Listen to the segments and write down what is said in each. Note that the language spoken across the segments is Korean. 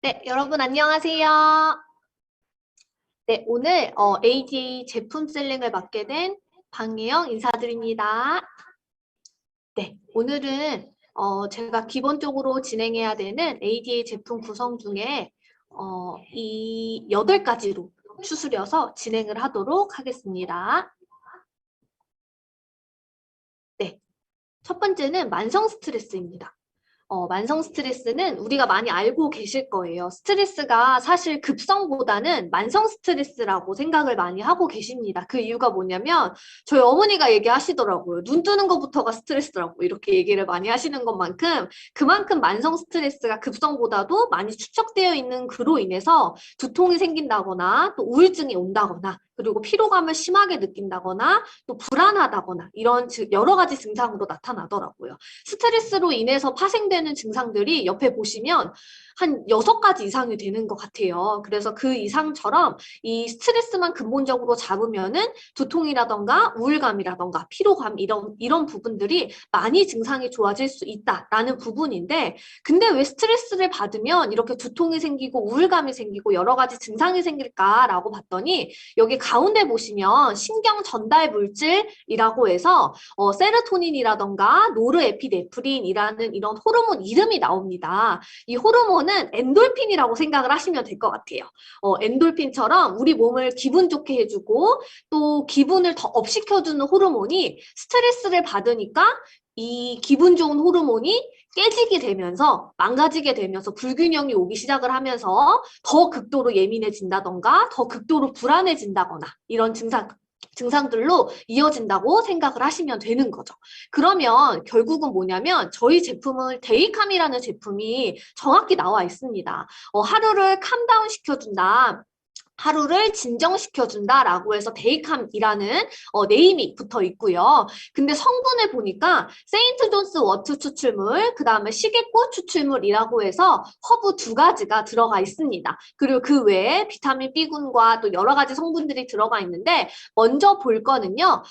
네, 여러분 안녕하세요. 네, 오늘 ADA 제품 셀링을 맡게 된 방예영 인사드립니다. 네, 오늘은 제가 기본적으로 진행해야 되는 ADA 제품 구성 중에 이 8가지로 추스려서 진행을 하도록 하겠습니다. 네, 첫 번째는 만성 스트레스입니다. 만성 스트레스는 우리가 많이 알고 계실 거예요. 스트레스가 사실 급성보다는 만성 스트레스라고 생각을 많이 하고 계십니다. 그 이유가 뭐냐면 저희 어머니가 얘기하시더라고요. 눈 뜨는 것부터가 스트레스라고 이렇게 얘기를 많이 하시는 것만큼 그만큼 만성 스트레스가 급성보다도 많이 축적되어 있는 그로 인해서 두통이 생긴다거나 또 우울증이 온다거나 그리고 피로감을 심하게 느낀다거나 또 불안하다거나 이런 여러 가지 증상으로 나타나더라고요. 스트레스로 인해서 파생되는 증상들이 옆에 보시면 한 6가지 이상이 되는 것 같아요. 그래서 그 이상처럼 이 스트레스만 근본적으로 잡으면은 두통이라던가 우울감이라던가 피로감 이런 부분들이 많이 증상이 좋아질 수 있다라는 부분인데 근데 왜 스트레스를 받으면 이렇게 두통이 생기고 우울감이 생기고 여러 가지 증상이 생길까라고 봤더니 여기 가운데 보시면 신경 전달 물질이라고 해서 세로토닌이라던가 노르에피네프린이라는 이런 호르몬 이름이 나옵니다. 이 호르몬은 엔돌핀이라고 생각을 하시면 될 것 같아요. 엔돌핀처럼 우리 몸을 기분 좋게 해주고 또 기분을 더 업시켜주는 호르몬이 스트레스를 받으니까 이 기분 좋은 호르몬이 깨지게 되면서 망가지게 되면서 불균형이 오기 시작을 하면서 더 극도로 예민해진다던가 더 극도로 불안해진다거나 이런 증상들로 이어진다고 생각을 하시면 되는 거죠. 그러면 결국은 뭐냐면 저희 제품은 데이캄이라는 제품이 정확히 나와 있습니다. 하루를 캄다운 시켜준다. 하루를 진정시켜준다라고 해서 데이캄이라는 네임이 붙어 있고요. 근데 성분을 보니까 세인트 존스 워트 추출물, 그 다음에 시계꽃 추출물이라고 해서 허브 2가지가 들어가 있습니다. 그리고 그 외에 비타민 B군과 또 여러 가지 성분들이 들어가 있는데 먼저 볼 거는요.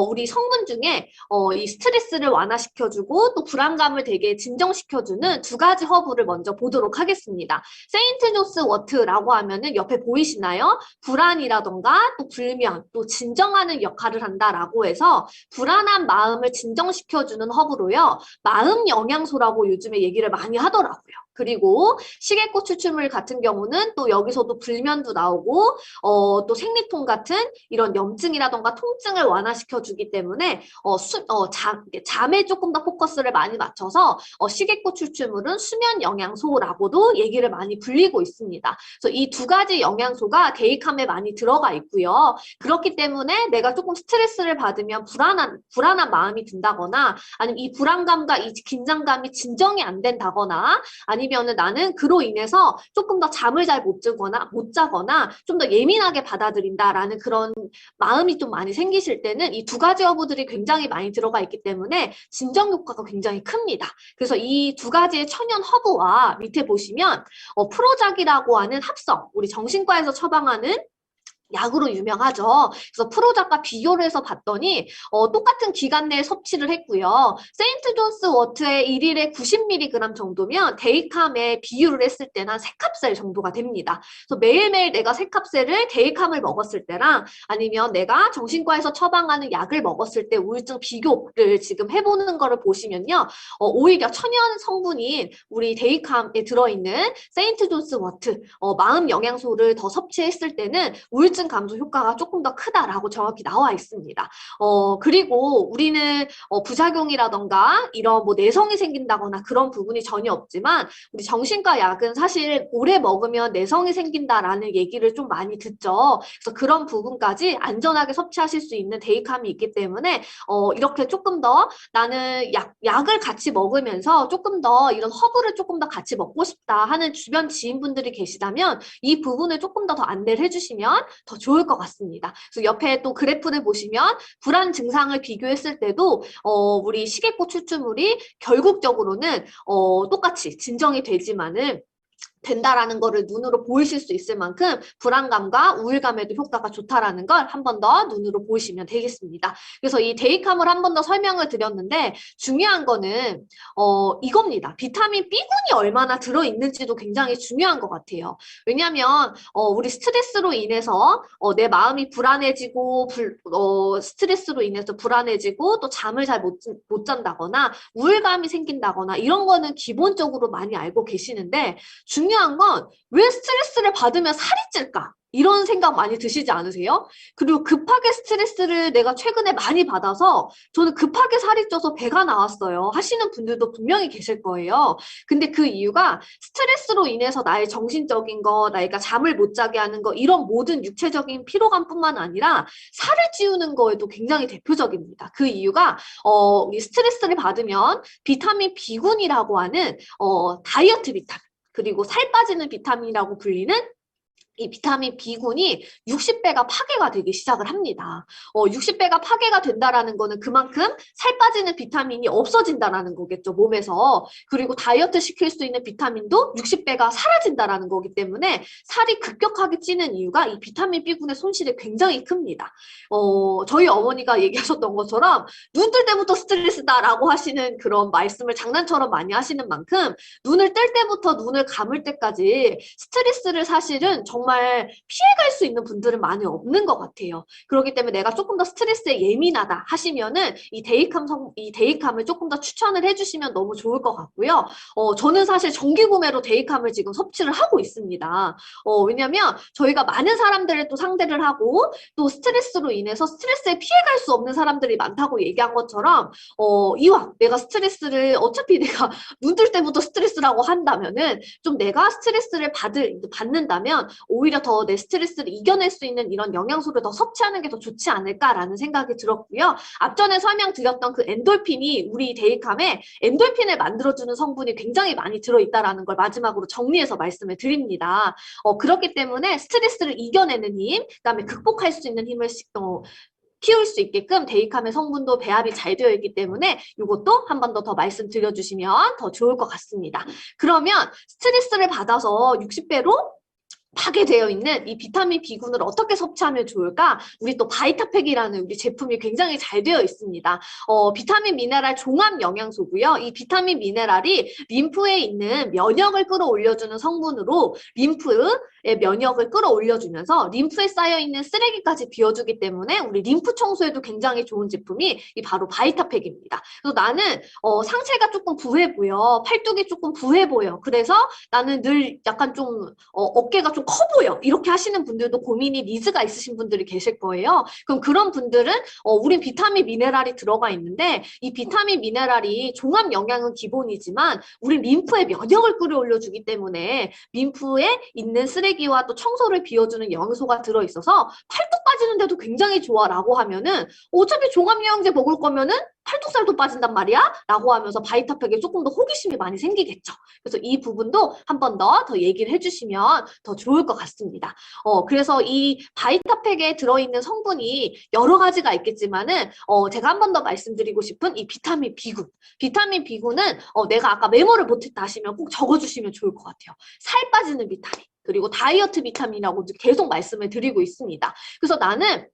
우리 성분 중에 이 스트레스를 완화시켜주고 또 불안감을 되게 진정시켜주는 2가지 허브를 먼저 보도록 하겠습니다. 세인트 존스 워트라고 하면은 옆에 보이시나요? 불안이라던가 또 불면, 또 진정하는 역할을 한다라고 해서 불안한 마음을 진정시켜주는 허브로요. 마음 영양소라고 요즘에 얘기를 많이 하더라고요. 그리고 시계꽃 추출물 같은 경우는 또 여기서도 불면도 나오고 또 생리통 같은 이런 염증이라던가 통증을 완화시켜주기 때문에 잠에 조금 더 포커스를 많이 맞춰서 시계꽃 추출물은 수면 영양소라고도 얘기를 많이 불리고 있습니다. 그래서 이 2가지 영양소가 데이캄에 많이 들어가 있고요. 그렇기 때문에 내가 조금 스트레스를 받으면 불안한 마음이 든다거나 아니면 이 불안감과 이 긴장감이 진정이 안 된다거나 아니면은 나는 그로 인해서 조금 더 잠을 잘 못 자거나 좀 더 예민하게 받아들인다라는 그런 마음이 좀 많이 생기실 때는 이 2가지 허브들이 굉장히 많이 들어가 있기 때문에 진정 효과가 굉장히 큽니다. 그래서 이 2가지의 천연 허브와 밑에 보시면 프로작이라고 하는 합성, 우리 정신과에서 처방하는 약으로 유명하죠. 그래서 프로작과 비교를 해서 봤더니 똑같은 기간 내에 섭취를 했고요. 세인트 존스 워트의 1일에 90mg 정도면 데이캄에 비유를 했을 때는 한 3캅셀 정도가 됩니다. 그래서 매일매일 내가 3캅셀을 데이캄을 먹었을 때랑 아니면 내가 정신과에서 처방하는 약을 먹었을 때 우울증 비교를 지금 해보는 거를 보시면요. 오히려 천연 성분인 우리 데이캄에 들어있는 세인트 존스 워트 마음 영양소를 더 섭취했을 때는 우울증 감소 효과가 조금 더 크다라고 정확히 나와 있습니다. 그리고 우리는 부작용이라던가 이런 뭐 내성이 생긴다거나 그런 부분이 전혀 없지만 우리 정신과 약은 사실 오래 먹으면 내성이 생긴다라는 얘기를 좀 많이 듣죠. 그래서 그런 부분까지 안전하게 섭취하실 수 있는 데이캄이 있기 때문에 이렇게 조금 더 나는 약을 같이 먹으면서 조금 더 이런 허브를 조금 더 같이 먹고 싶다 하는 주변 지인분들이 계시다면 이 부분을 조금 더 안내를 해주시면 더 좋을 것 같습니다. 그래서 옆에 또 그래프를 보시면 불안 증상을 비교했을 때도 우리 시계꽃 추출물이 결국적으로는 똑같이 진정이 되지만은 된다라는 거를 눈으로 보이실 수 있을 만큼 불안감과 우울감에도 효과가 좋다라는 걸 한 번 더 눈으로 보시면 되겠습니다. 그래서 이 데이캄을 한 번 더 설명을 드렸는데 중요한 거는 이겁니다. 비타민 B군이 얼마나 들어있는지도 굉장히 중요한 것 같아요. 왜냐하면 우리 스트레스로 인해서 내 마음이 불안해지고 스트레스로 인해서 불안해지고 또 잠을 잘 못 잔다거나 우울감이 생긴다거나 이런 거는 기본적으로 많이 알고 계시는데 중요한 건 왜 스트레스를 받으면 살이 찔까? 이런 생각 많이 드시지 않으세요? 그리고 급하게 스트레스를 내가 최근에 많이 받아서 저는 급하게 살이 쪄서 배가 나왔어요. 하시는 분들도 분명히 계실 거예요. 근데 그 이유가 스트레스로 인해서 나의 정신적인 거, 나이가 잠을 못 자게 하는 거, 이런 모든 육체적인 피로감뿐만 아니라 살을 찌우는 거에도 굉장히 대표적입니다. 그 이유가 이 스트레스를 받으면 비타민 B군이라고 하는 다이어트 비타민, 그리고 살 빠지는 비타민이라고 불리는 이 비타민 B군이 60배가 파괴가 되기 시작을 합니다. 60배가 파괴가 된다라는 거는 그만큼 살 빠지는 비타민이 없어진다라는 거겠죠, 몸에서. 그리고 다이어트 시킬 수 있는 비타민도 60배가 사라진다라는 거기 때문에 살이 급격하게 찌는 이유가 이 비타민 B군의 손실이 굉장히 큽니다. 저희 어머니가 얘기하셨던 것처럼 눈 뜰 때부터 스트레스다라고 하시는 그런 말씀을 장난처럼 많이 하시는 만큼 눈을 뜰 때부터 눈을 감을 때까지 스트레스를 사실은 정말 피해갈 수 있는 분들은 많이 없는 것 같아요. 그렇기 때문에 내가 조금 더 스트레스에 예민하다 하시면은 이 데이캄을 조금 더 추천을 해주시면 너무 좋을 것 같고요. 저는 사실 정기 구매로 데이캄을 지금 섭취를 하고 있습니다. 왜냐면 저희가 많은 사람들을 또 상대를 하고 또 스트레스로 인해서 스트레스에 피해갈 수 없는 사람들이 많다고 얘기한 것처럼 이왕 내가 스트레스를 어차피 내가 눈 뜰 때부터 스트레스라고 한다면은 좀 내가 스트레스를 받는다면 오히려 더 내 스트레스를 이겨낼 수 있는 이런 영양소를 더 섭취하는 게 더 좋지 않을까라는 생각이 들었고요. 앞전에 설명드렸던 그 엔돌핀이 우리 데이캄에 엔돌핀을 만들어주는 성분이 굉장히 많이 들어있다는 걸 마지막으로 정리해서 말씀을 드립니다. 그렇기 때문에 스트레스를 이겨내는 힘, 그다음에 극복할 수 있는 힘을 키울 수 있게끔 데이캄의 성분도 배합이 잘 되어 있기 때문에 이것도 한 번 더 말씀드려주시면 더 좋을 것 같습니다. 그러면 스트레스를 받아서 60배로 파괴되어 있는 이 비타민 B군을 어떻게 섭취하면 좋을까? 우리 또 바이타팩이라는 우리 제품이 굉장히 잘 되어 있습니다. 비타민 미네랄 종합 영양소고요. 이 비타민 미네랄이 림프에 있는 면역을 끌어올려주는 성분으로 림프의 면역을 끌어올려주면서 림프에 쌓여있는 쓰레기까지 비워주기 때문에 우리 림프 청소에도 굉장히 좋은 제품이 이 바로 바이타팩입니다. 그래서 나는 상체가 조금 부해 보여. 팔뚝이 조금 부해 보여. 그래서 나는 늘 약간 좀 어깨가 좀 커 보여. 이렇게 하시는 분들도 고민이 니즈가 있으신 분들이 계실 거예요. 그럼 그런 분들은 우린 비타민 미네랄이 들어가 있는데 이 비타민 미네랄이 종합 영양은 기본이지만 우린 림프의 면역을 끌어올려주기 때문에 림프에 있는 쓰레기와 또 청소를 비워주는 영양소가 들어있어서 팔뚝 빠지는데도 굉장히 좋아라고 하면은 어차피 종합영양제 먹을 거면은 팔뚝살도 빠진단 말이야? 라고 하면서 바이타팩에 조금 더 호기심이 많이 생기겠죠. 그래서 이 부분도 한 번 더 얘기를 해주시면 더 좋을 것 같습니다. 그래서 이 바이타팩에 들어있는 성분이 여러 가지가 있겠지만은 제가 한 번 더 말씀드리고 싶은 이 비타민 B군. 비타민 B군은 내가 아까 메모를 못했다 하시면 꼭 적어주시면 좋을 것 같아요. 살 빠지는 비타민. 그리고 다이어트 비타민이라고 계속 말씀을 드리고 있습니다. 그래서 나는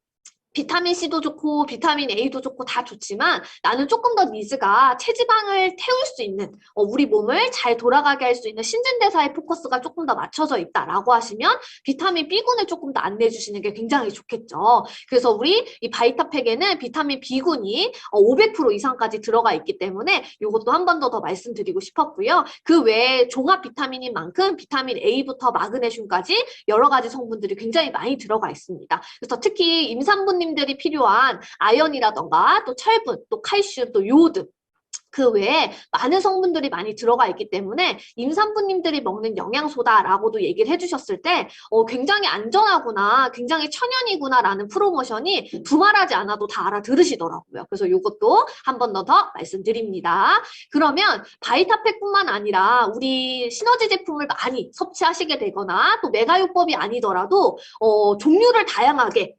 비타민 C도 좋고 비타민 A도 좋고 다 좋지만 나는 조금 더 니즈가 체지방을 태울 수 있는 우리 몸을 잘 돌아가게 할 수 있는 신진대사의 포커스가 조금 더 맞춰져 있다라고 하시면 비타민 B군을 조금 더 안내해 주시는 게 굉장히 좋겠죠. 그래서 우리 이 바이타팩에는 비타민 B군이 500% 이상까지 들어가 있기 때문에 이것도 한 번 더 말씀드리고 싶었고요. 그 외에 종합 비타민인 만큼 비타민 A부터 마그네슘까지 여러 가지 성분들이 굉장히 많이 들어가 있습니다. 그래서 특히 임산부님들이 필요한 아연이라던가 또 철분, 또 칼슘, 또 요오드 그 외에 많은 성분들이 많이 들어가 있기 때문에 임산부님들이 먹는 영양소다라고도 얘기를 해주셨을 때 굉장히 안전하구나, 굉장히 천연이구나라는 프로모션이 두말하지 않아도 다 알아들으시더라고요. 그래서 이것도 한 번 더 말씀드립니다. 그러면 바이타팩뿐만 아니라 우리 시너지 제품을 많이 섭취하시게 되거나 또 메가요법이 아니더라도 종류를 다양하게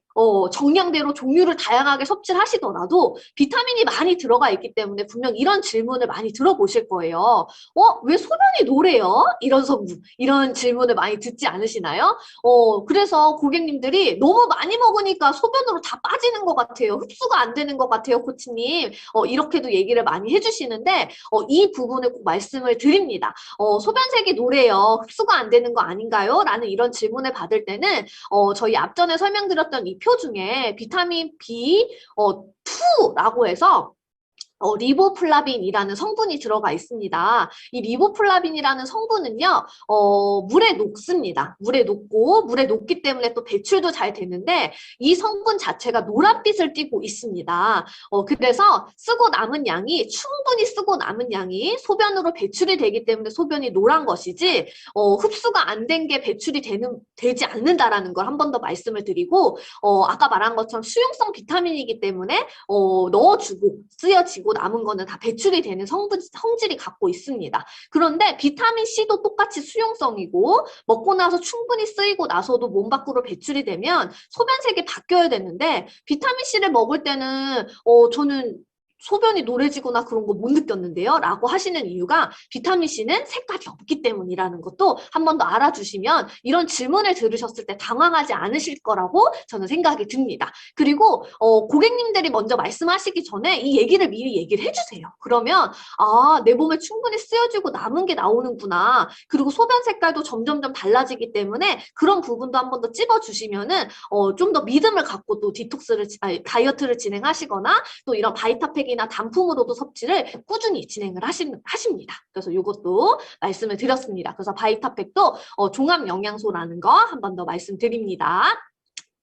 정량대로 종류를 다양하게 섭취를 하시더라도 비타민이 많이 들어가 있기 때문에 분명 이런 질문을 많이 들어보실 거예요. 왜 소변이 노래요? 이런 질문을 많이 듣지 않으시나요? 그래서 고객님들이 너무 많이 먹으니까 소변으로 다 빠지는 것 같아요. 흡수가 안 되는 것 같아요, 코치님. 이렇게도 얘기를 많이 해주시는데, 이 부분을 꼭 말씀을 드립니다. 소변색이 노래요. 흡수가 안 되는 거 아닌가요? 라는 이런 질문을 받을 때는, 저희 앞전에 설명드렸던 이 표 중에 비타민 B2라고 해서 리보플라빈이라는 성분이 들어가 있습니다. 이 리보플라빈이라는 성분은요, 물에 녹습니다. 물에 녹고, 물에 녹기 때문에 또 배출도 잘 되는데, 이 성분 자체가 노란빛을 띠고 있습니다. 그래서 충분히 쓰고 남은 양이 소변으로 배출이 되기 때문에 소변이 노란 것이지, 흡수가 안 된 게 배출이 되지 않는다라는 걸 한 번 더 말씀을 드리고, 아까 말한 것처럼 수용성 비타민이기 때문에, 넣어주고, 쓰여지고, 남은 거는 다 배출이 되는 성질이 갖고 있습니다. 그런데 비타민C도 똑같이 수용성이고 먹고 나서 충분히 쓰이고 나서도 몸 밖으로 배출이 되면 소변색이 바뀌어야 되는데 비타민C를 먹을 때는 저는 소변이 노래지거나 그런 거 못 느꼈는데요? 라고 하시는 이유가 비타민C는 색깔이 없기 때문이라는 것도 한 번 더 알아주시면 이런 질문을 들으셨을 때 당황하지 않으실 거라고 저는 생각이 듭니다. 그리고 고객님들이 먼저 말씀하시기 전에 이 얘기를 미리 얘기를 해주세요. 그러면 내 몸에 충분히 쓰여지고 남은 게 나오는구나. 그리고 소변 색깔도 점점점 달라지기 때문에 그런 부분도 한 번 더 찝어주시면은 좀 더 믿음을 갖고 또 다이어트를 진행하시거나 또 이런 바이타팩이나 단품으로도 섭취를 꾸준히 진행을 하십니다. 그래서 이것도 말씀을 드렸습니다. 그래서 바이타팩도 종합 영양소라는 거 한 번 더 말씀드립니다.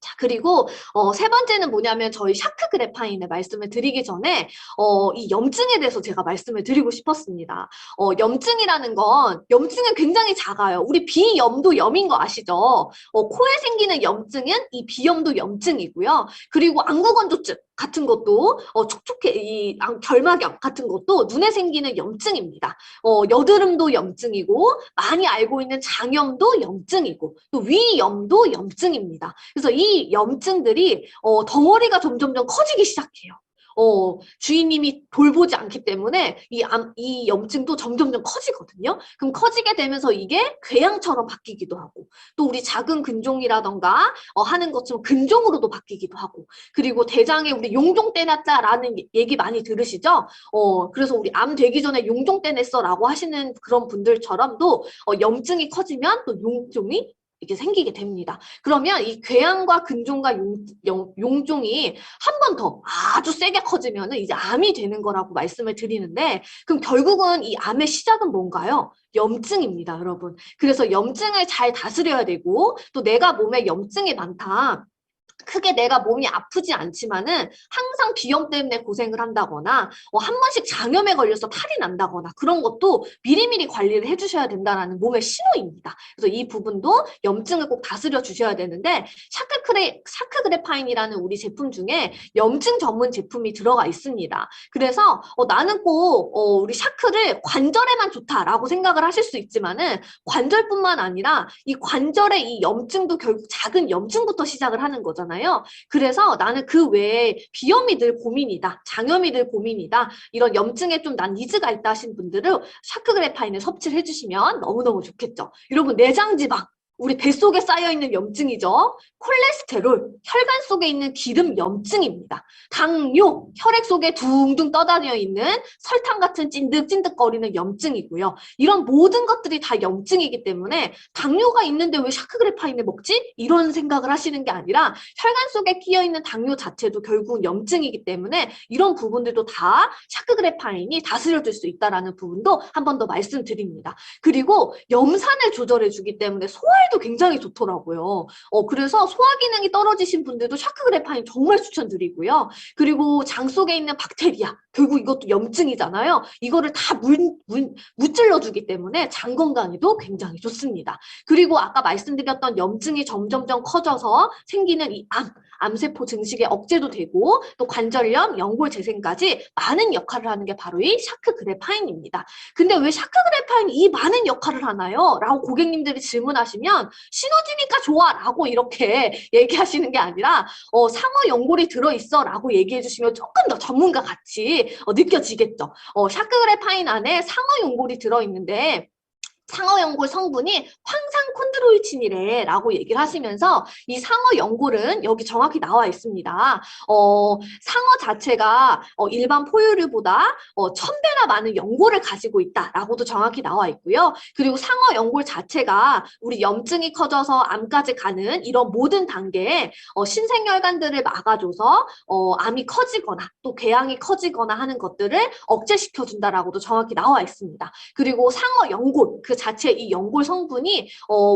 자, 그리고 세 번째는 뭐냐면 저희 샤크그래파인을 말씀을 드리기 전에 이 염증에 대해서 제가 말씀을 드리고 싶었습니다. 염증은 굉장히 작아요. 우리 비염도 염인 거 아시죠? 코에 생기는 염증은 이 비염도 염증이고요. 그리고 안구건조증 같은 것도 결막염 같은 것도 눈에 생기는 염증입니다. 여드름도 염증이고 많이 알고 있는 장염도 염증이고 또 위염도 염증입니다. 그래서 이 염증들이 덩어리가 점점점 커지기 시작해요. 주인님이 돌보지 않기 때문에 이 염증도 점점점 커지거든요. 그럼 커지게 되면서 이게 궤양처럼 바뀌기도 하고 또 우리 작은 근종이라던가 하는 것처럼 근종으로도 바뀌기도 하고 그리고 대장에 우리 용종 떼놨다라는 얘기 많이 들으시죠? 그래서 우리 암 되기 전에 용종 떼냈어라고 하시는 그런 분들처럼도 염증이 커지면 또 용종이 이렇게 생기게 됩니다. 그러면 이 궤양과 근종과 용종이 한 번 더 아주 세게 커지면 이제 암이 되는 거라고 말씀을 드리는데 그럼 결국은 이 암의 시작은 뭔가요? 염증입니다, 여러분. 그래서 염증을 잘 다스려야 되고 또 내가 몸에 염증이 많다. 크게 내가 몸이 아프지 않지만은 항상 비염 때문에 고생을 한다거나 한 번씩 장염에 걸려서 탈이 난다거나 그런 것도 미리미리 관리를 해주셔야 된다는 몸의 신호입니다. 그래서 이 부분도 염증을 꼭 다스려 주셔야 되는데 샤크그래파인이라는 우리 제품 중에 염증 전문 제품이 들어가 있습니다. 그래서 나는 꼭 우리 샤크를 관절에만 좋다라고 생각을 하실 수 있지만은 관절뿐만 아니라 이 관절의 이 염증도 결국 작은 염증부터 시작을 하는 거잖아요. 그래서 나는 그 외에 비염이 늘 고민이다, 장염이 늘 고민이다, 이런 염증에 좀 난 니즈가 있다 하신 분들은 샤크그래파인을 섭취를 해주시면 너무너무 좋겠죠. 여러분 내장지방 우리 뱃속에 쌓여있는 염증이죠. 콜레스테롤, 혈관 속에 있는 기름 염증입니다. 당뇨, 혈액 속에 둥둥 떠다녀 있는 설탕 같은 찐득찐득거리는 염증이고요. 이런 모든 것들이 다 염증이기 때문에 당뇨가 있는데 왜 샤크그래파인을 먹지? 이런 생각을 하시는 게 아니라 혈관 속에 끼어있는 당뇨 자체도 결국은 염증이기 때문에 이런 부분들도 다 샤크그래파인이 다스려줄 수 있다는 부분도 한 번 더 말씀드립니다. 그리고 염산을 조절해주기 때문에 소화에도 굉장히 좋더라고요. 그래서 소화 기능이 떨어지신 분들도 샤크그래파인 정말 추천드리고요. 그리고 장 속에 있는 박테리아, 결국 이것도 염증이잖아요. 이거를 다 무찔러주기 때문에 장 건강에도 굉장히 좋습니다. 그리고 아까 말씀드렸던 염증이 점점점 커져서 생기는 이 암세포 증식의 억제도 되고 또 관절염, 연골 재생까지 많은 역할을 하는 게 바로 이 샤크그래파인입니다. 근데 왜 샤크그래파인이 이 많은 역할을 하나요? 라고 고객님들이 질문하시면 시너지니까 좋아 라고 이렇게 얘기하시는 게 아니라 상어 연골이 들어있어 라고 얘기해 주시면 조금 더 전문가 같이 느껴지겠죠. 샤크그래파인 안에 상어 연골이 들어있는데 상어 연골 성분이 황산 콘드로이친이래 라고 얘기를 하시면서 이 상어 연골은 여기 정확히 나와 있습니다. 상어 자체가 일반 포유류보다 1000배나 많은 연골을 가지고 있다라고도 정확히 나와 있고요. 그리고 상어 연골 자체가 우리 염증이 커져서 암까지 가는 이런 모든 단계에 신생혈관들을 막아줘서 암이 커지거나 또 궤양이 커지거나 하는 것들을 억제시켜준다라고도 정확히 나와 있습니다. 그리고 상어 연골 그 자체 이 연골 성분이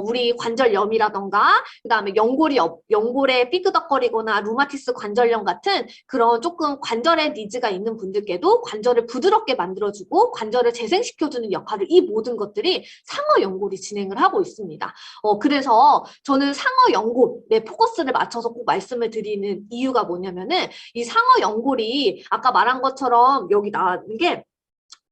우리 관절염이라던가 그다음에 연골에 삐그덕거리거나 루마티스 관절염 같은 그런 조금 관절에 니즈가 있는 분들께도 관절을 부드럽게 만들어주고 관절을 재생시켜주는 역할을 이 모든 것들이 상어 연골이 진행을 하고 있습니다. 그래서 저는 상어 연골에 포커스를 맞춰서 꼭 말씀을 드리는 이유가 뭐냐면은 이 상어 연골이 아까 말한 것처럼 여기 나왔는 게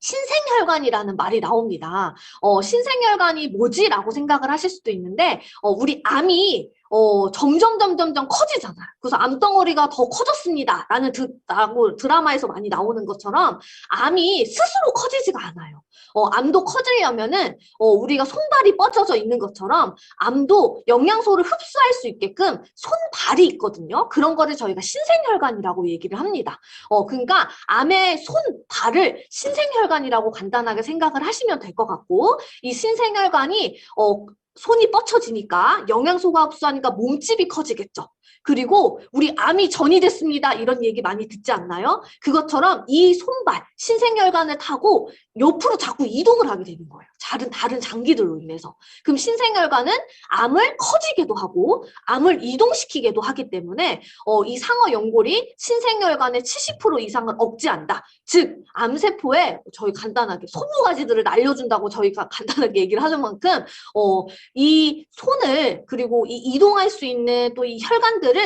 신생혈관이라는 말이 나옵니다. 신생혈관이 뭐지라고 생각을 하실 수도 있는데 우리 암이 점점 커지잖아요. 그래서 암덩어리가 더 커졌습니다. 라고 드라마에서 많이 나오는 것처럼 암이 스스로 커지지가 않아요. 암도 커지려면은 우리가 손발이 뻗쳐져 있는 것처럼 암도 영양소를 흡수할 수 있게끔 손발이 있거든요. 그런 거를 저희가 신생혈관이라고 얘기를 합니다. 그러니까 암의 손발을 신생혈관이라고 간단하게 생각을 하시면 될 것 같고 이 신생혈관이 손이 뻗쳐지니까 영양소가 흡수하니까 몸집이 커지겠죠. 그리고 우리 암이 전이 됐습니다. 이런 얘기 많이 듣지 않나요? 그것처럼 이 손발, 신생혈관을 타고 옆으로 자꾸 이동을 하게 되는 거예요. 다른 장기들로 인해서. 그럼 신생혈관은 암을 커지게도 하고 암을 이동시키게도 하기 때문에 이 상어 연골이 신생혈관의 70% 이상을 억제한다. 즉 암세포에 저희 간단하게 손모가지들을 날려준다고 저희가 간단하게 얘기를 하는 만큼 이 손을 그리고 이 이동할 수 있는 또 이 혈관들을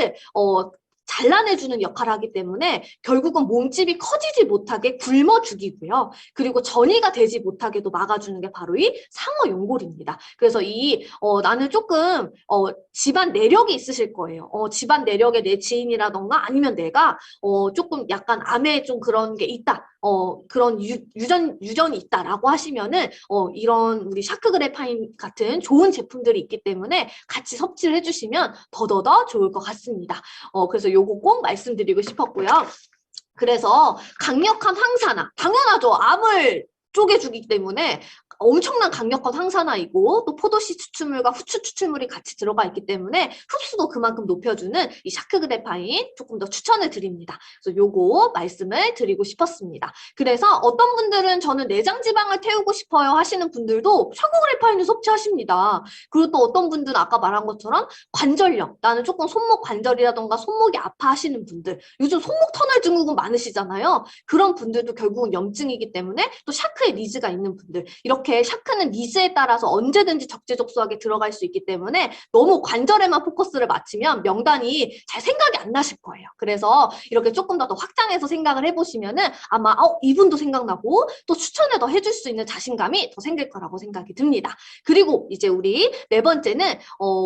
잘라내주는 역할을 하기 때문에 결국은 몸집이 커지지 못하게 굶어 죽이고요. 그리고 전이가 되지 못하게도 막아주는 게 바로 이 상어 연골입니다. 그래서 나는 조금 집안 내력이 있으실 거예요. 집안 내력에 내 지인이라던가 아니면 내가 조금 약간 암에 좀 그런 게 있다. 그런 유전이 있다라고 하시면은 이런 우리 샤크그래파인 같은 좋은 제품들이 있기 때문에 같이 섭취를 해주시면 더더더 좋을 것 같습니다. 그래서 요거 꼭 말씀드리고 싶었고요. 그래서 강력한 항산화, 당연하죠. 암을 쪼개주기 때문에 엄청난 강력한 항산화이고 또 포도씨 추출물과 후추 추출물이 같이 들어가 있기 때문에 흡수도 그만큼 높여주는 이 샤크그래파인 조금 더 추천을 드립니다. 그래서 요거 말씀을 드리고 싶었습니다. 그래서 어떤 분들은 저는 내장 지방을 태우고 싶어요 하시는 분들도 샤크그래파인을 섭취하십니다. 그리고 또 어떤 분들은 아까 말한 것처럼 관절염, 나는 조금 손목 관절이라던가 손목이 아파하시는 분들, 요즘 손목 터널 증후군 많으시잖아요. 그런 분들도 결국은 염증이기 때문에 또 샤크에 니즈가 있는 분들, 이렇게 샤크는 니즈에 따라서 언제든지 적재적소하게 들어갈 수 있기 때문에 너무 관절에만 포커스를 맞추면 명단이 잘 생각이 안 나실 거예요. 그래서 이렇게 조금 더 확장해서 생각을 해보시면은 아마 이분도 생각나고 또 추천을 더 해줄 수 있는 자신감이 더 생길 거라고 생각이 듭니다. 그리고 이제 우리 네 번째는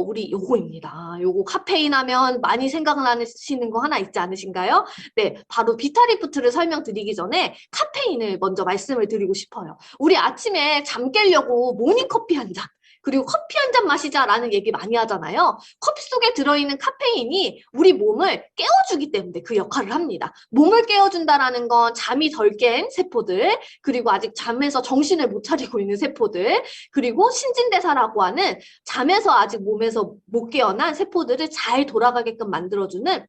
우리 요거입니다. 요거 카페인 하면 많이 생각나시는 거 하나 있지 않으신가요? 네, 바로 비타리프트를 설명드리기 전에 카페인을 먼저 말씀을 드리고 싶어요. 우리 아침에 잠 깨려고 모닝커피 한 잔, 그리고 커피 한 잔 마시자라는 얘기 많이 하잖아요. 커피 속에 들어있는 카페인이 우리 몸을 깨워주기 때문에 그 역할을 합니다. 몸을 깨워준다라는 건 잠이 덜 깬 세포들, 그리고 아직 잠에서 정신을 못 차리고 있는 세포들, 그리고 신진대사라고 하는 잠에서 아직 몸에서 못 깨어난 세포들을 잘 돌아가게끔 만들어주는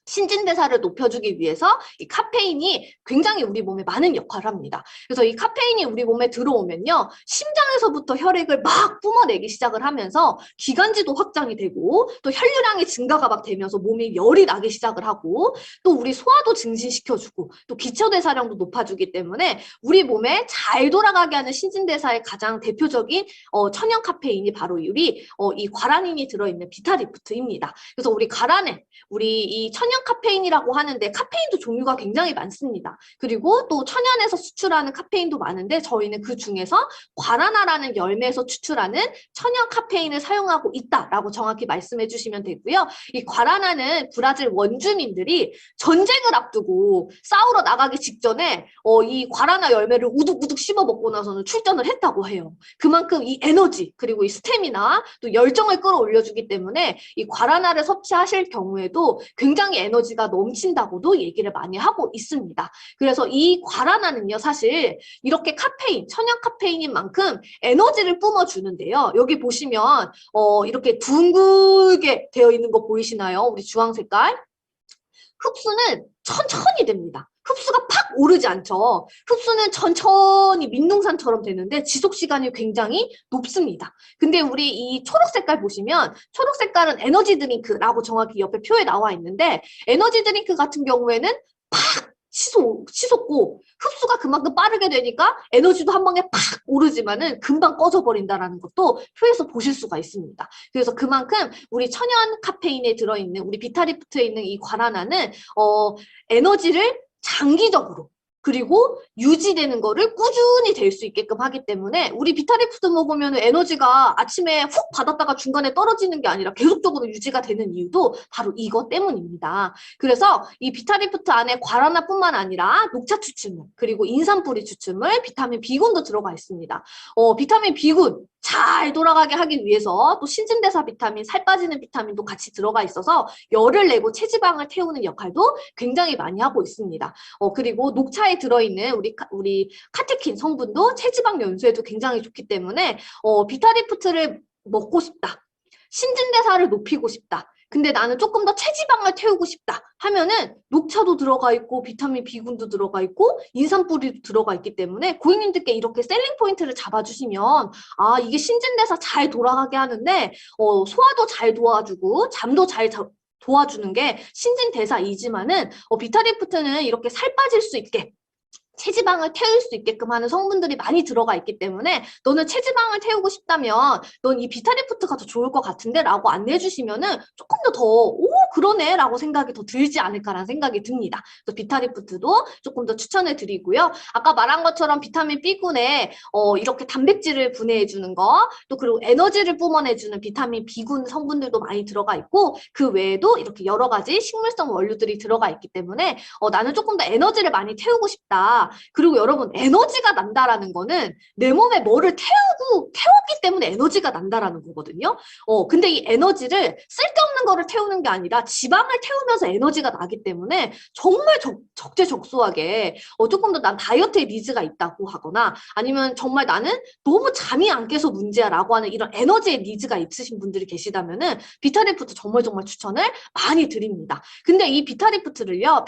신진대사를 높여주기 위해서 이 카페인이 굉장히 우리 몸에 많은 역할을 합니다. 그래서 이 카페인이 우리 몸에 들어오면요, 심장에서부터 혈액을 막 뿜어내기 시작을 하면서 기관지도 확장이 되고 또 혈류량의 증가가 막 되면서 몸에 열이 나기 시작을 하고 또 우리 소화도 증진시켜주고 또 기초대사량도 높아주기 때문에 우리 몸에 잘 돌아가게 하는 신진대사의 가장 대표적인 천연 카페인이 바로 우리 이 과라닌이 들어있는 비타리프트입니다. 그래서 우리 과라닌, 우리 이 천연 카페인이라고 하는데 카페인도 종류가 굉장히 많습니다. 그리고 또 천연에서 수출하는 카페인도 많은데 저희는 그 중에서 과라나라는 열매에서 추출하는 천연 카페인을 사용하고 있다라고 정확히 말씀해 주시면 되고요. 이 과라나는 브라질 원주민들이 전쟁을 앞두고 싸우러 나가기 직전에 이 과라나 열매를 우둑우둑 씹어 먹고 나서는 출전을 했다고 해요. 그만큼 이 에너지 그리고 이 스태미나 또 열정을 끌어올려주기 때문에 이 과라나를 섭취하실 경우에도 굉장히 에너지가 넘친다고도 얘기를 많이 하고 있습니다. 그래서 이 과라나는요, 사실 이렇게 카페인, 천연 카페인인 만큼 에너지를 뿜어주는데요. 여기 보시면 이렇게 둥글게 되어 있는 거 보이시나요? 우리 주황 색깔. 흡수는 천천히 됩니다. 흡수가 팍 오르지 않죠. 흡수는 천천히 민둥산처럼 되는데 지속 시간이 굉장히 높습니다. 근데 우리 이 초록 색깔 보시면 초록 색깔은 에너지 드링크라고 정확히 옆에 표에 나와 있는데 에너지 드링크 같은 경우에는 팍 치솟고 흡수가 그만큼 빠르게 되니까 에너지도 한 방에 팍 오르지만은 금방 꺼져버린다라는 것도 표에서 보실 수가 있습니다. 그래서 그만큼 우리 천연 카페인에 들어있는 우리 비타리프트에 있는 이 과라나는 에너지를 장기적으로 그리고 유지되는 거를 꾸준히 될 수 있게끔 하기 때문에 우리 비타리프트 먹으면 에너지가 아침에 훅 받았다가 중간에 떨어지는 게 아니라 계속적으로 유지가 되는 이유도 바로 이것 때문입니다. 그래서 이 비타리프트 안에 과라나뿐만 아니라 녹차 추출물 그리고 인삼뿌리 추출물, 비타민 B군도 들어가 있습니다. 비타민 B군 잘 돌아가게 하기 위해서 또 신진대사 비타민, 살 빠지는 비타민도 같이 들어가 있어서 열을 내고 체지방을 태우는 역할도 굉장히 많이 하고 있습니다. 그리고 녹차에 들어있는 우리 카테킨 성분도 체지방 연소에도 굉장히 좋기 때문에 비타리프트를 먹고 싶다. 신진대사를 높이고 싶다. 근데 나는 조금 더 체지방을 태우고 싶다 하면은 녹차도 들어가 있고 비타민 B군도 들어가 있고 인삼뿌리도 들어가 있기 때문에 고객님들께 이렇게 셀링 포인트를 잡아주시면 아 이게 신진대사 잘 돌아가게 하는데 소화도 잘 도와주고 잠도 잘 도와주는 게 신진대사이지만은 비타리프트는 이렇게 살 빠질 수 있게 체지방을 태울 수 있게끔 하는 성분들이 많이 들어가 있기 때문에 너는 체지방을 태우고 싶다면 넌 이 비타리프트가 더 좋을 것 같은데 라고 안내해 주시면은 조금 오, 그러네 라고 생각이 더 들지 않을까라는 생각이 듭니다. 또 비타리프트도 조금 더 추천을 드리고요. 아까 말한 것처럼 비타민 B군에 이렇게 단백질을 분해해 주는 거, 또 그리고 에너지를 뿜어내 주는 비타민 B군 성분들도 많이 들어가 있고 그 외에도 이렇게 여러 가지 식물성 원료들이 들어가 있기 때문에 나는 조금 더 에너지를 많이 태우고 싶다. 그리고 여러분 에너지가 난다라는 거는 내 몸에 뭐를 태우기 때문에 에너지가 난다라는 거거든요. 근데 이 에너지를 쓸데없는 거를 태우는 게 아니라 지방을 태우면서 에너지가 나기 때문에 정말 적재적소하게 조금 더 난 다이어트에 니즈가 있다고 하거나 아니면 정말 나는 너무 잠이 안 깨서 문제야라고 하는 이런 에너지에 니즈가 있으신 분들이 계시다면은 비타리프트 정말 추천을 많이 드립니다. 근데 이 비타리프트를요,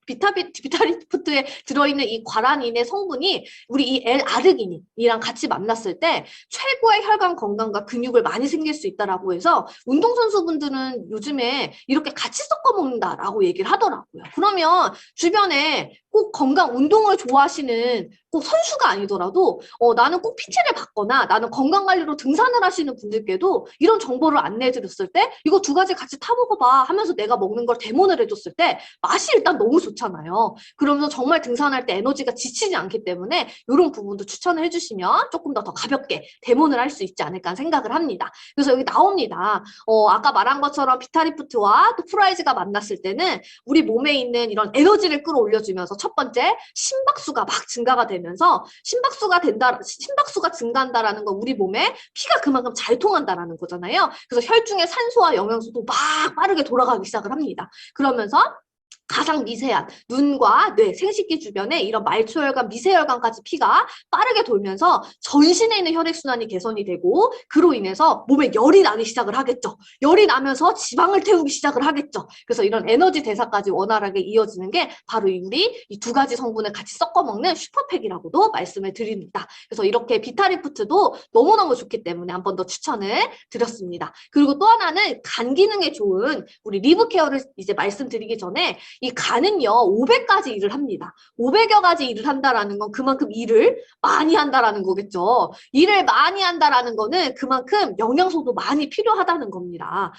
비타리프트에 들어있는 이 과라닌의 성분이 우리 이 L아르기닌이랑 같이 만났을 때 최고의 혈관 건강과 근육을 많이 생길 수 있다라고 해서 운동선수분들은 요즘에 이렇게 같이 섞어 먹는다라고 얘기를 하더라고요. 그러면 주변에 꼭 건강 운동을 좋아하시는 꼭 선수가 아니더라도 나는 꼭 PT를 받거나 나는 건강관리로 등산을 하시는 분들께도 이런 정보를 안내해 드렸을 때 이거 두 가지 같이 타먹어봐 하면서 내가 먹는 걸 데모를 해줬을 때 맛이 일단 너무 좋잖아요. 그러면서 정말 등산할 때 에너지가 지치지 않기 때문에 이런 부분도 추천을 해주시면 조금 더 가볍게 데모를 할 수 있지 않을까 생각을 합니다. 그래서 여기 나옵니다. 아까 말한 것처럼 비타리프트와 또 프라이즈가 만났을 때는 우리 몸에 있는 이런 에너지를 끌어올려주면서 첫 번째 심박수가 막 증가가 되면서 심박수가 증가한다라는 건 우리 몸에 피가 그만큼 잘 통한다라는 거잖아요. 그래서 혈중의 산소와 영양소도 막 빠르게 돌아가기 시작을 합니다. 그러면서 가장 미세한 눈과 뇌, 생식기 주변에 이런 말초혈관, 미세혈관까지 피가 빠르게 돌면서 전신에 있는 혈액순환이 개선이 되고 그로 인해서 몸에 열이 나기 시작을 하겠죠. 열이 나면서 지방을 태우기 시작을 하겠죠. 그래서 이런 에너지 대사까지 원활하게 이어지는 게 바로 우리 이 두 가지 성분을 같이 섞어 먹는 슈퍼팩이라고도 말씀을 드립니다. 그래서 이렇게 비타리프트도 너무너무 좋기 때문에 한 번 더 추천을 드렸습니다. 그리고 또 하나는 간 기능에 좋은 우리 리브케어를 이제 말씀드리기 전에 이 간은요 500가지 일을 합니다. 500여 가지 일을 한다라는 건 그만큼 일을 많이 한다라는 거겠죠. 일을 많이 한다라는 거는 그만큼 영양소도 많이 필요하다는 겁니다.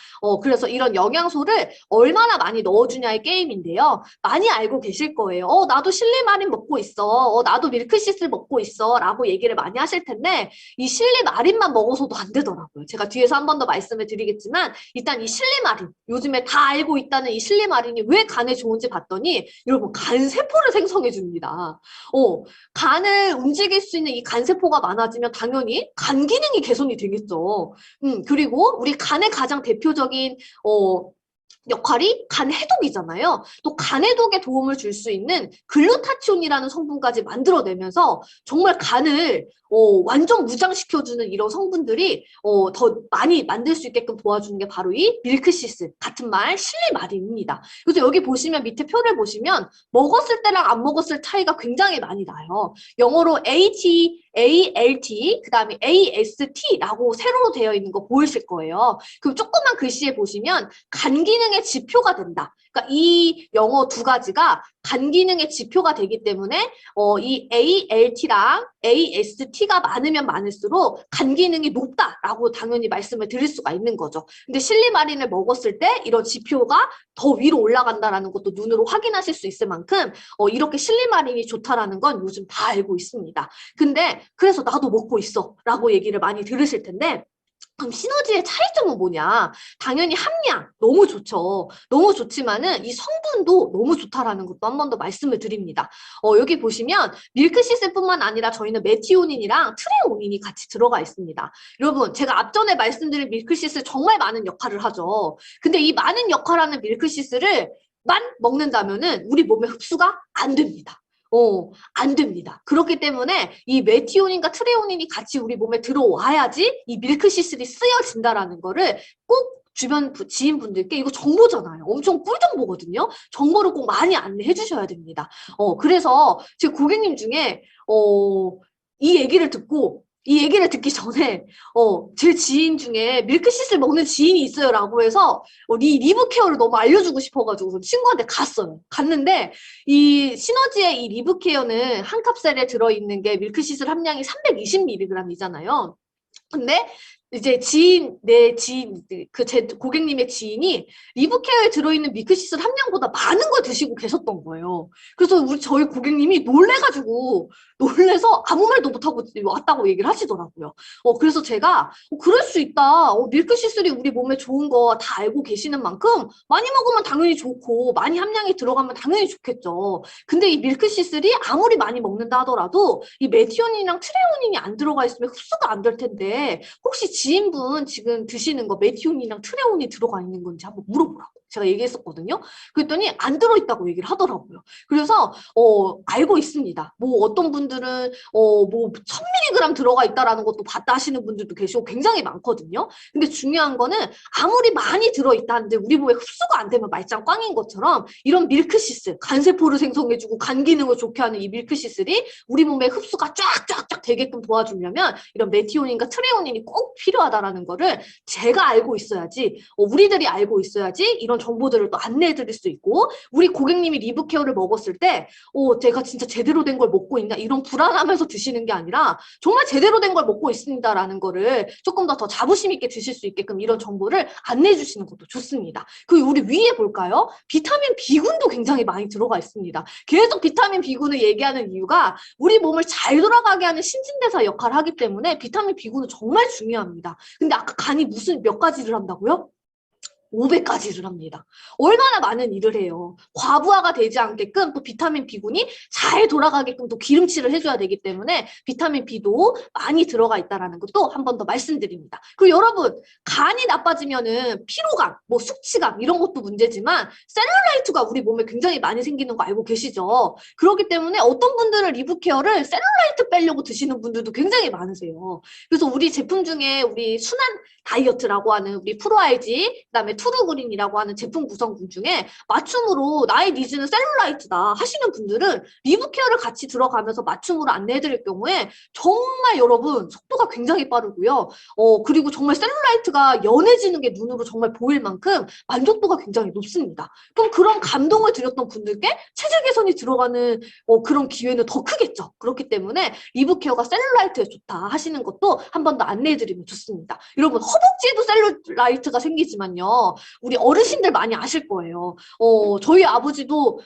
그래서 이런 영양소를 얼마나 많이 넣어주냐의 게임인데요. 많이 알고 계실 거예요. 나도 실리마린 먹고 있어. 나도 밀크시슬 먹고 있어. 라고 얘기를 많이 하실 텐데 이 실리마린만 먹어서도 안 되더라고요. 제가 뒤에서 한 번 더 말씀을 드리겠지만 일단 이 실리마린, 요즘에 다 알고 있다는 이 실리마린이 왜 간에 좋은지 봤더니 여러분 간세포를 생성해 줍니다. 간을 움직일 수 있는 이 간세포가 많아지면 당연히 간 기능이 개선이 되겠죠. 그리고 우리 간의 가장 대표적인 역할이 간 해독이잖아요. 또 간 해독에 도움을 줄 수 있는 글루타치온이라는 성분까지 만들어내면서 정말 간을 완전 무장시켜주는 이런 성분들이 더 많이 만들 수 있게끔 도와주는 게 바로 이 밀크시슬, 같은 말 실리마린입니다. 그래서 여기 보시면 밑에 표를 보시면 먹었을 때랑 안 먹었을 차이가 굉장히 많이 나요. 영어로 ALT, 그 다음에 AST라고 세로로 되어 있는 거 보이실 거예요. 그럼 조그만 글씨에 보시면 간 기능의 지표가 된다. 그러니까 이 영어 두 가지가 간 기능의 지표가 되기 때문에 이 ALT랑 AST가 많으면 많을수록 간 기능이 높다라고 당연히 말씀을 드릴 수가 있는 거죠. 근데 실리마린을 먹었을 때 이런 지표가 더 위로 올라간다라는 것도 눈으로 확인하실 수 있을 만큼 이렇게 실리마린이 좋다라는 건 요즘 다 알고 있습니다. 근데 그래서 나도 먹고 있어 라고 얘기를 많이 들으실 텐데 그럼 시너지의 차이점은 뭐냐? 당연히 함량 너무 좋죠. 너무 좋지만은 이 성분도 너무 좋다라는 것도 한 번 더 말씀을 드립니다. 여기 보시면 밀크시슬뿐만 아니라 저희는 메티오닌이랑 트레오닌이 같이 들어가 있습니다. 여러분 제가 앞전에 말씀드린 밀크시슬 정말 많은 역할을 하죠. 근데 이 많은 역할하는 밀크시슬을 만 먹는다면은 우리 몸에 흡수가 안 됩니다. 안 됩니다. 그렇기 때문에 이 메티오닌과 트레오닌이 같이 우리 몸에 들어와야지 이 밀크시슬이 쓰여진다라는 거를 꼭 주변 지인분들께 이거 정보잖아요. 엄청 꿀 정보거든요. 정보를 꼭 많이 안내해 주셔야 됩니다. 그래서 제 고객님 중에 이 얘기를 듣기 전에 제 지인 중에 밀크시슬 먹는 지인이 있어요 라고 해서 리브케어를 너무 알려주고 싶어가지고 친구한테 갔는데 이 시너지의 이 리브케어는 한 캡슐에 들어있는 게 밀크시슬 함량이 320mg이잖아요. 근데 이제 제 고객님의 지인이 리브케어에 들어있는 밀크시슬 함량보다 많은 걸 드시고 계셨던 거예요. 그래서 저희 고객님이 놀래서 아무 말도 못하고 왔다고 얘기를 하시더라고요. 그래서 제가 그럴 수 있다. 밀크시슬이 우리 몸에 좋은 거 다 알고 계시는 만큼 많이 먹으면 당연히 좋고 많이 함량이 들어가면 당연히 좋겠죠. 근데 이 밀크시슬이 아무리 많이 먹는다 하더라도 이 메티오닌이랑 트레오닌이 안 들어가 있으면 흡수가 안 될 텐데 혹시 지인분 지금 드시는 거 메티오닌이랑 트레오닌이 들어가 있는 건지 한번 물어보라고 제가 얘기했었거든요. 그랬더니 안 들어있다고 얘기를 하더라고요. 그래서 알고 있습니다. 뭐 어떤 분들은 뭐 1000mg 들어가 있다라는 것도 봤다 하시는 분들도 계시고 굉장히 많거든요. 근데 중요한 거는 아무리 많이 들어있다는데 우리 몸에 흡수가 안 되면 말짱 꽝인 것처럼 이런 밀크시슬, 간세포를 생성해주고 간 기능을 좋게 하는 이 밀크시슬이 우리 몸에 흡수가 쫙쫙쫙 되게끔 도와주려면 이런 메티오닌과 트레오닌이 꼭 필요하다라는 거를 제가 알고 있어야지 우리들이 알고 있어야지 이런 정보들을 또 안내해 드릴 수 있고 우리 고객님이 리브케어를 먹었을 때 제가 진짜 제대로 된 걸 먹고 있나 이런 불안하면서 드시는 게 아니라 정말 제대로 된 걸 먹고 있습니다라는 거를 조금 더 자부심 있게 드실 수 있게끔 이런 정보를 안내해 주시는 것도 좋습니다. 그리고 우리 위에 볼까요? 비타민 B군도 굉장히 많이 들어가 있습니다. 계속 비타민 B군을 얘기하는 이유가 우리 몸을 잘 돌아가게 하는 신진대사 역할을 하기 때문에 비타민 B군은 정말 중요합니다. 근데 아까 간이 몇 가지를 한다고요? 5배까지 일을 합니다. 얼마나 많은 일을 해요. 과부하가 되지 않게끔 또 비타민 B군이 잘 돌아가게끔 또 기름칠을 해줘야 되기 때문에 비타민 B도 많이 들어가 있다는 것도 한 번 더 말씀드립니다. 그리고 여러분, 간이 나빠지면은 피로감, 뭐 숙취감 이런 것도 문제지만 셀룰라이트가 우리 몸에 굉장히 많이 생기는 거 알고 계시죠? 그렇기 때문에 어떤 분들은 리브케어를 셀룰라이트 빼려고 드시는 분들도 굉장히 많으세요. 그래서 우리 제품 중에 우리 순한 다이어트라고 하는 우리 프로알지, 그다음에 투르그린이라고 하는 제품 구성분 중에 맞춤으로 나의 니즈는 셀룰라이트다 하시는 분들은 리브케어를 같이 들어가면서 맞춤으로 안내해드릴 경우에 정말 여러분 속도가 굉장히 빠르고요. 그리고 정말 셀룰라이트가 연해지는 게 눈으로 정말 보일 만큼 만족도가 굉장히 높습니다. 그럼 그런 감동을 드렸던 분들께 체질 개선이 들어가는 그런 기회는 더 크겠죠. 그렇기 때문에 리브케어가 셀룰라이트에 좋다 하시는 것도 한 번 더 안내해드리면 좋습니다. 여러분 허벅지에도 셀룰라이트가 생기지만요. 우리 어르신들 많이 아실 거예요. 저희 아버지도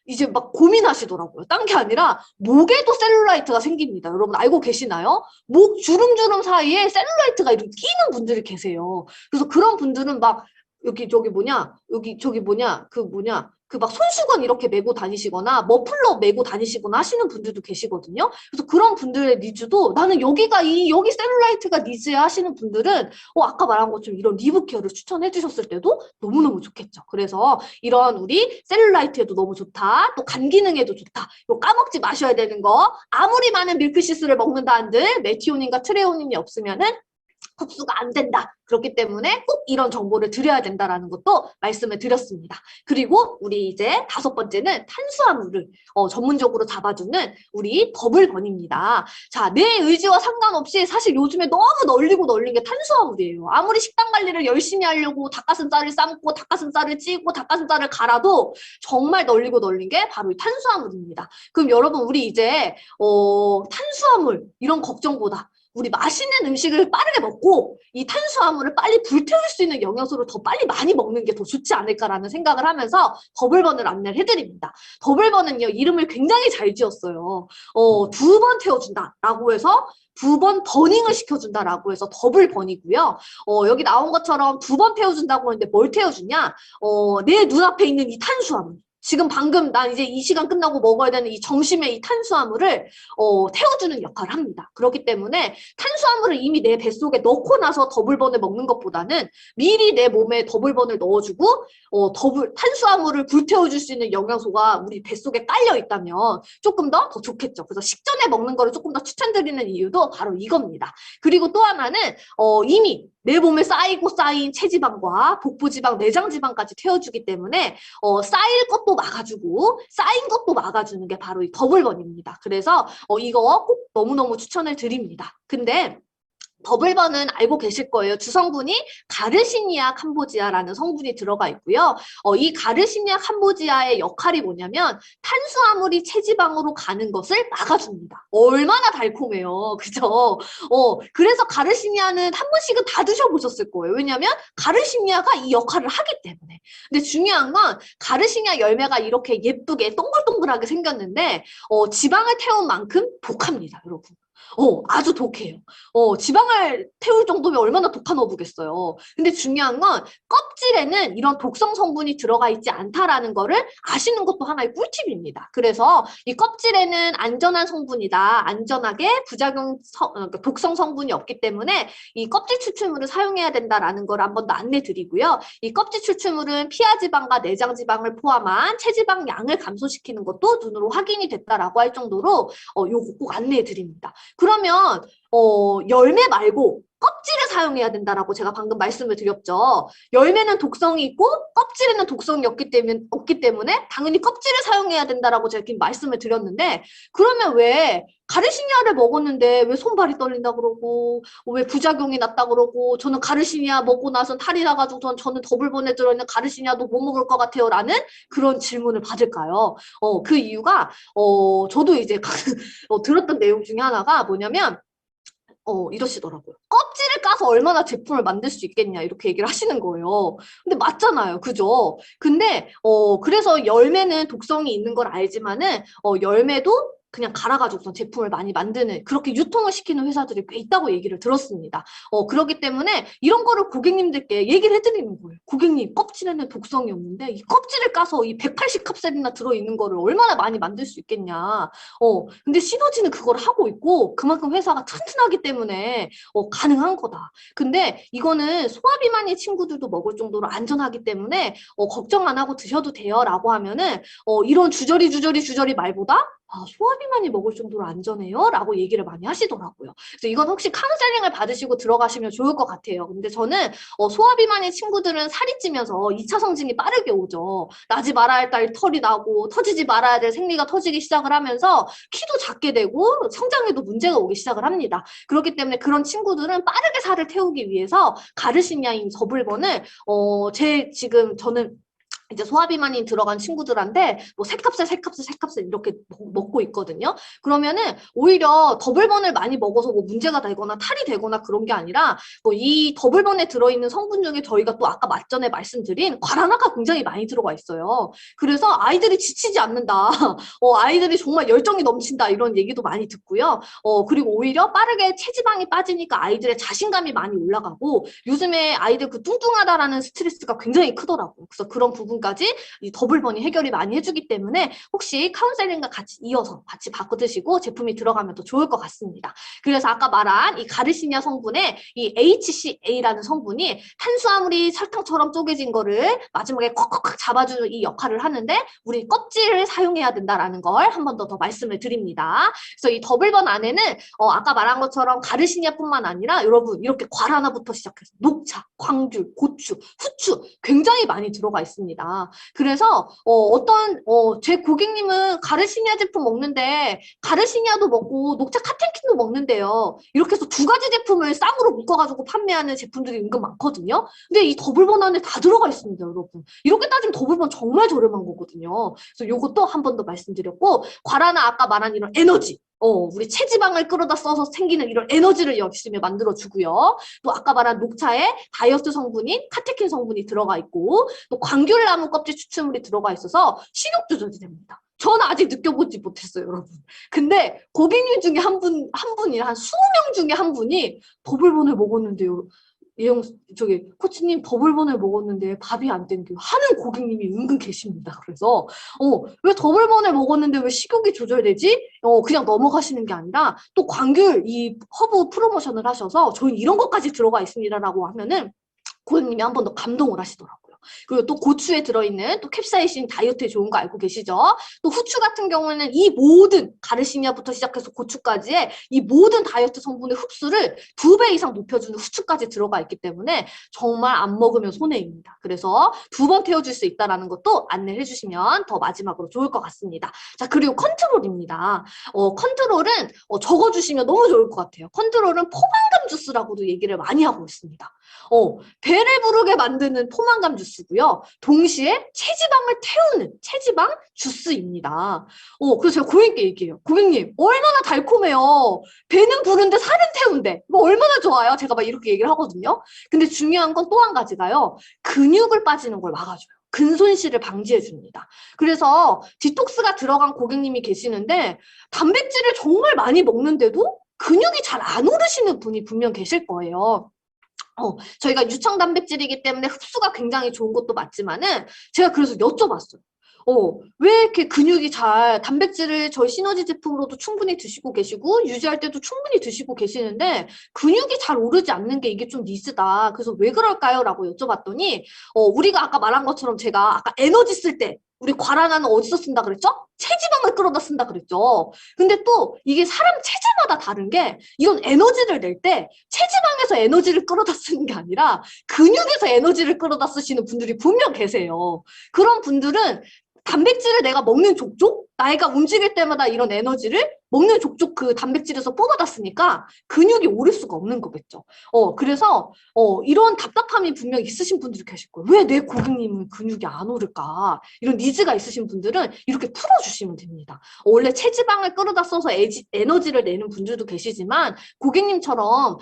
이제 막 고민하시더라고요. 딴 게 아니라 목에도 셀룰라이트가 생깁니다. 여러분 알고 계시나요? 목 주름주름 사이에 셀룰라이트가 이렇게 끼는 분들이 계세요. 그래서 그런 분들은 막 여기 저기 뭐냐 여기 저기 뭐냐 그 막 손수건 이렇게 메고 다니시거나 머플러 메고 다니시거나 하시는 분들도 계시거든요. 그래서 그런 분들의 니즈도 나는 여기가 여기 셀룰라이트가 니즈야 하시는 분들은 아까 말한 것처럼 이런 리브케어를 추천해 주셨을 때도 너무너무 좋겠죠. 그래서 이런 우리 셀룰라이트에도 너무 좋다. 또 간 기능에도 좋다. 이거 까먹지 마셔야 되는 거. 아무리 많은 밀크시스를 먹는다 한들 메티오닌과 트레오닌이 없으면은 흡수가 안 된다. 그렇기 때문에 꼭 이런 정보를 드려야 된다라는 것도 말씀을 드렸습니다. 그리고 우리 이제 5번째는 탄수화물을 전문적으로 잡아주는 우리 더블번입니다. 자, 내 의지와 상관없이 사실 요즘에 너무 널리고 널린 게 탄수화물이에요. 아무리 식단 관리를 열심히 하려고 닭가슴살을 삶고 닭가슴살을 찌고 닭가슴살을 갈아도 정말 널리고 널린 게 바로 이 탄수화물입니다. 그럼 여러분 우리 이제 탄수화물 이런 걱정보다 우리 맛있는 음식을 빠르게 먹고 이 탄수화물을 빨리 불태울 수 있는 영양소를 더 빨리 많이 먹는 게 더 좋지 않을까라는 생각을 하면서 더블번을 안내를 해드립니다. 더블번은요, 이름을 굉장히 잘 지었어요. 2번 태워준다라고 해서 2번 버닝을 시켜준다라고 해서 더블번이고요. 여기 나온 것처럼 2번 태워준다고 하는데 뭘 태워주냐? 내 눈앞에 있는 이 탄수화물. 지금 방금 난 이제 이 시간 끝나고 먹어야 되는 이 점심에 이 탄수화물을 태워주는 역할을 합니다. 그렇기 때문에 탄수화물을 이미 내 뱃속에 넣고 나서 더블번을 먹는 것보다는 미리 내 몸에 더블번을 넣어주고 탄수화물을 불태워줄 수 있는 영양소가 우리 뱃속에 깔려 있다면 조금 더 좋겠죠. 그래서 식전에 먹는 거를 조금 더 추천드리는 이유도 바로 이겁니다. 그리고 또 하나는 이미 내 몸에 쌓인 체지방과 복부지방, 내장지방까지 태워주기 때문에 쌓일 것도 막아주고 쌓인 것도 막아주는 게 바로 이 더블번입니다. 그래서 이거 꼭 너무너무 추천을 드립니다. 근데 더블번은 알고 계실 거예요. 주성분이 가르시니아 캄보지아라는 성분이 들어가 있고요. 이 가르시니아 캄보지아의 역할이 뭐냐면 탄수화물이 체지방으로 가는 것을 막아줍니다. 얼마나 달콤해요. 그죠? 그래서 가르시니아는 한 번씩은 다 드셔보셨을 거예요. 왜냐하면 가르시니아가 이 역할을 하기 때문에. 근데 중요한 건 가르시니아 열매가 이렇게 예쁘게 동글동글하게 생겼는데 지방을 태운 만큼 독합니다, 여러분. 아주 독해요. 지방을 태울 정도면 얼마나 독한 어부겠어요. 근데 중요한 건 껍질에는 이런 독성 성분이 들어가 있지 않다라는 거를 아시는 것도 하나의 꿀팁입니다. 그래서 이 껍질에는 안전한 성분이다. 안전하게 독성 성분이 없기 때문에 이 껍질 추출물을 사용해야 된다라는 걸 한 번 더 안내 드리고요. 이 껍질 추출물은 피하지방과 내장지방을 포함한 체지방 양을 감소시키는 것도 눈으로 확인이 됐다라고 할 정도로 요거 꼭 안내해 드립니다. 그러면 열매 말고 껍질을 사용해야 된다라고 제가 방금 말씀을 드렸죠. 열매는 독성이 있고 껍질에는 독성이 없기 때문에 당연히 껍질을 사용해야 된다라고 제가 지금 말씀을 드렸는데 그러면 왜 가르시니아를 먹었는데 왜 손발이 떨린다 그러고 왜 부작용이 났다 그러고 저는 가르시니아 먹고 나서 탈이 나가지고 저는 더블본에 들어있는 가르시니아도 못 먹을 것 같아요 라는 그런 질문을 받을까요? 그 이유가 저도 이제 들었던 내용 중에 하나가 뭐냐면 이러시더라고요. 껍질을 까서 얼마나 제품을 만들 수 있겠냐 이렇게 얘기를 하시는 거예요. 근데 맞잖아요. 그죠? 근데 그래서 열매는 독성이 있는 걸 알지만은 열매도 그냥 갈아가지고선 제품을 많이 만드는, 그렇게 유통을 시키는 회사들이 꽤 있다고 얘기를 들었습니다. 그렇기 때문에 이런 거를 고객님들께 얘기를 해드리는 거예요. 고객님, 껍질에는 독성이 없는데 이 껍질을 까서 이 180캅셀이나 들어있는 거를 얼마나 많이 만들 수 있겠냐. 근데 시너지는 그걸 하고 있고 그만큼 회사가 튼튼하기 때문에 가능한 거다. 근데 이거는 소화비만이 친구들도 먹을 정도로 안전하기 때문에 걱정 안 하고 드셔도 돼요 라고 하면은 이런 주저리 말보다 소화비만이 먹을 정도로 안전해요? 라고 얘기를 많이 하시더라고요. 그래서 이건 혹시 카운셀링을 받으시고 들어가시면 좋을 것 같아요. 근데 저는 소화비만의 친구들은 살이 찌면서 2차 성징이 빠르게 오죠. 나지 말아야 할 딸 털이 나고 터지지 말아야 될 생리가 터지기 시작을 하면서 키도 작게 되고 성장에도 문제가 오기 시작을 합니다. 그렇기 때문에 그런 친구들은 빠르게 살을 태우기 위해서 가르시니아인 저불번을 지금 저는 이제 소화비만이 들어간 친구들한테 뭐 세 캡슬 이렇게 먹고 있거든요. 그러면은 오히려 더블번을 많이 먹어서 뭐 문제가 되거나 탈이 되거나 그런 게 아니라 뭐 이 더블번에 들어있는 성분 중에 저희가 또 아까 전에 말씀드린 과라나가 굉장히 많이 들어가 있어요. 그래서 아이들이 지치지 않는다. 아이들이 정말 열정이 넘친다 이런 얘기도 많이 듣고요. 그리고 오히려 빠르게 체지방이 빠지니까 아이들의 자신감이 많이 올라가고 요즘에 아이들 그 뚱뚱하다라는 스트레스가 굉장히 크더라고요. 그래서 그런 부분까지 이 더블번이 해결이 많이 해주기 때문에 혹시 카운셀링과 같이 이어서 같이 바꿔 드시고 제품이 들어가면 더 좋을 것 같습니다. 그래서 아까 말한 이 가르시니아 성분에 이 HCA라는 성분이 탄수화물이 설탕처럼 쪼개진 거를 마지막에 콱콱콱 잡아주는 이 역할을 하는데 우리 껍질을 사용해야 된다라는 걸 한 번 더 말씀을 드립니다. 그래서 이 더블번 안에는 아까 말한 것처럼 가르시니아뿐만 아니라 여러분 이렇게 과라나부터 시작해서 녹차, 광귤, 고추, 후추 굉장히 많이 들어가 있습니다. 그래서 제 고객님은 가르시니아 제품 먹는데 가르시니아도 먹고 녹차 카텐킨도 먹는데요. 이렇게 해서 두 가지 제품을 쌍으로 묶어가지고 판매하는 제품들이 은근 많거든요. 근데 이 더블번 안에 다 들어가 있습니다, 여러분. 이렇게 따지면 더블번 정말 저렴한 거거든요. 그래서 요것도 한 번 더 말씀드렸고 과라나 아까 말한 이런 에너지 우리 체지방을 끌어다 써서 생기는 이런 에너지를 열심히 만들어주고요. 또 아까 말한 녹차에 다이어트 성분인 카테킨 성분이 들어가 있고 또 광귤나무 껍질 추출물이 들어가 있어서 식욕 조절이 됩니다. 저는 아직 느껴보지 못했어요, 여러분. 근데 고객님 중에 한 분이 한 20명 중에 한 분이 더블본을 먹었는데요. 코치님 더블본을 먹었는데 밥이 안 땡겨요 하는 고객님이 은근 계십니다. 그래서 왜 더블본을 먹었는데 왜 식욕이 조절되지? 그냥 넘어가시는 게 아니라 또 광귤 이 허브 프로모션을 하셔서 저희 이런 것까지 들어가 있습니다라고 하면은 고객님이 한 번 더 감동을 하시더라고요. 그리고 또 고추에 들어있는 또 캡사이신 다이어트에 좋은 거 알고 계시죠? 또 후추 같은 경우에는 이 모든 가르시니아부터 시작해서 고추까지의 이 모든 다이어트 성분의 흡수를 2배 이상 높여주는 후추까지 들어가 있기 때문에 정말 안 먹으면 손해입니다. 그래서 2번 태워줄 수 있다는 것도 안내해 주시면 더 마지막으로 좋을 것 같습니다. 자, 그리고 컨트롤입니다. 컨트롤은 적어주시면 너무 좋을 것 같아요. 컨트롤은 포만감 주스라고도 얘기를 많이 하고 있습니다. 배를 부르게 만드는 포만감 주스고요. 동시에 체지방을 태우는 체지방 주스입니다. 그래서 제가 고객님께 얘기해요. 고객님, 얼마나 달콤해요. 배는 부른데 살은 태운대. 뭐 얼마나 좋아요. 제가 막 이렇게 얘기를 하거든요. 근데 중요한 건 또 한 가지가요. 근육을 빠지는 걸 막아줘요. 근손실을 방지해 줍니다. 그래서 디톡스가 들어간 고객님이 계시는데 단백질을 정말 많이 먹는데도 근육이 잘 안 오르시는 분이 분명 계실 거예요. 저희가 유청 단백질이기 때문에 흡수가 굉장히 좋은 것도 맞지만은 제가 그래서 여쭤봤어요. 왜 이렇게 근육이 단백질을 저희 시너지 제품으로도 충분히 드시고 계시고 유지할 때도 충분히 드시고 계시는데 근육이 잘 오르지 않는 게 이게 좀 니즈다. 그래서 왜 그럴까요? 라고 여쭤봤더니 우리가 아까 말한 것처럼 제가 아까 에너지 쓸 때 우리 과라나는 어디서 쓴다 그랬죠? 체지방을 끌어다 쓴다 그랬죠. 근데 또 이게 사람 체질마다 다른 게 이건 에너지를 낼 때 체지방에서 에너지를 끌어다 쓰는 게 아니라 근육에서 에너지를 끌어다 쓰시는 분들이 분명 계세요. 그런 분들은 단백질을 내가 먹는 족족 나이가 움직일 때마다 이런 에너지를 먹는 족족 그 단백질에서 뽑아놨으니까 근육이 오를 수가 없는 거겠죠. 그래서 이런 답답함이 분명 있으신 분들이 계실 거예요. 왜 내 고객님은 근육이 안 오를까? 이런 니즈가 있으신 분들은 이렇게 풀어주시면 됩니다. 원래 체지방을 끌어다 써서 에너지를 내는 분들도 계시지만 고객님처럼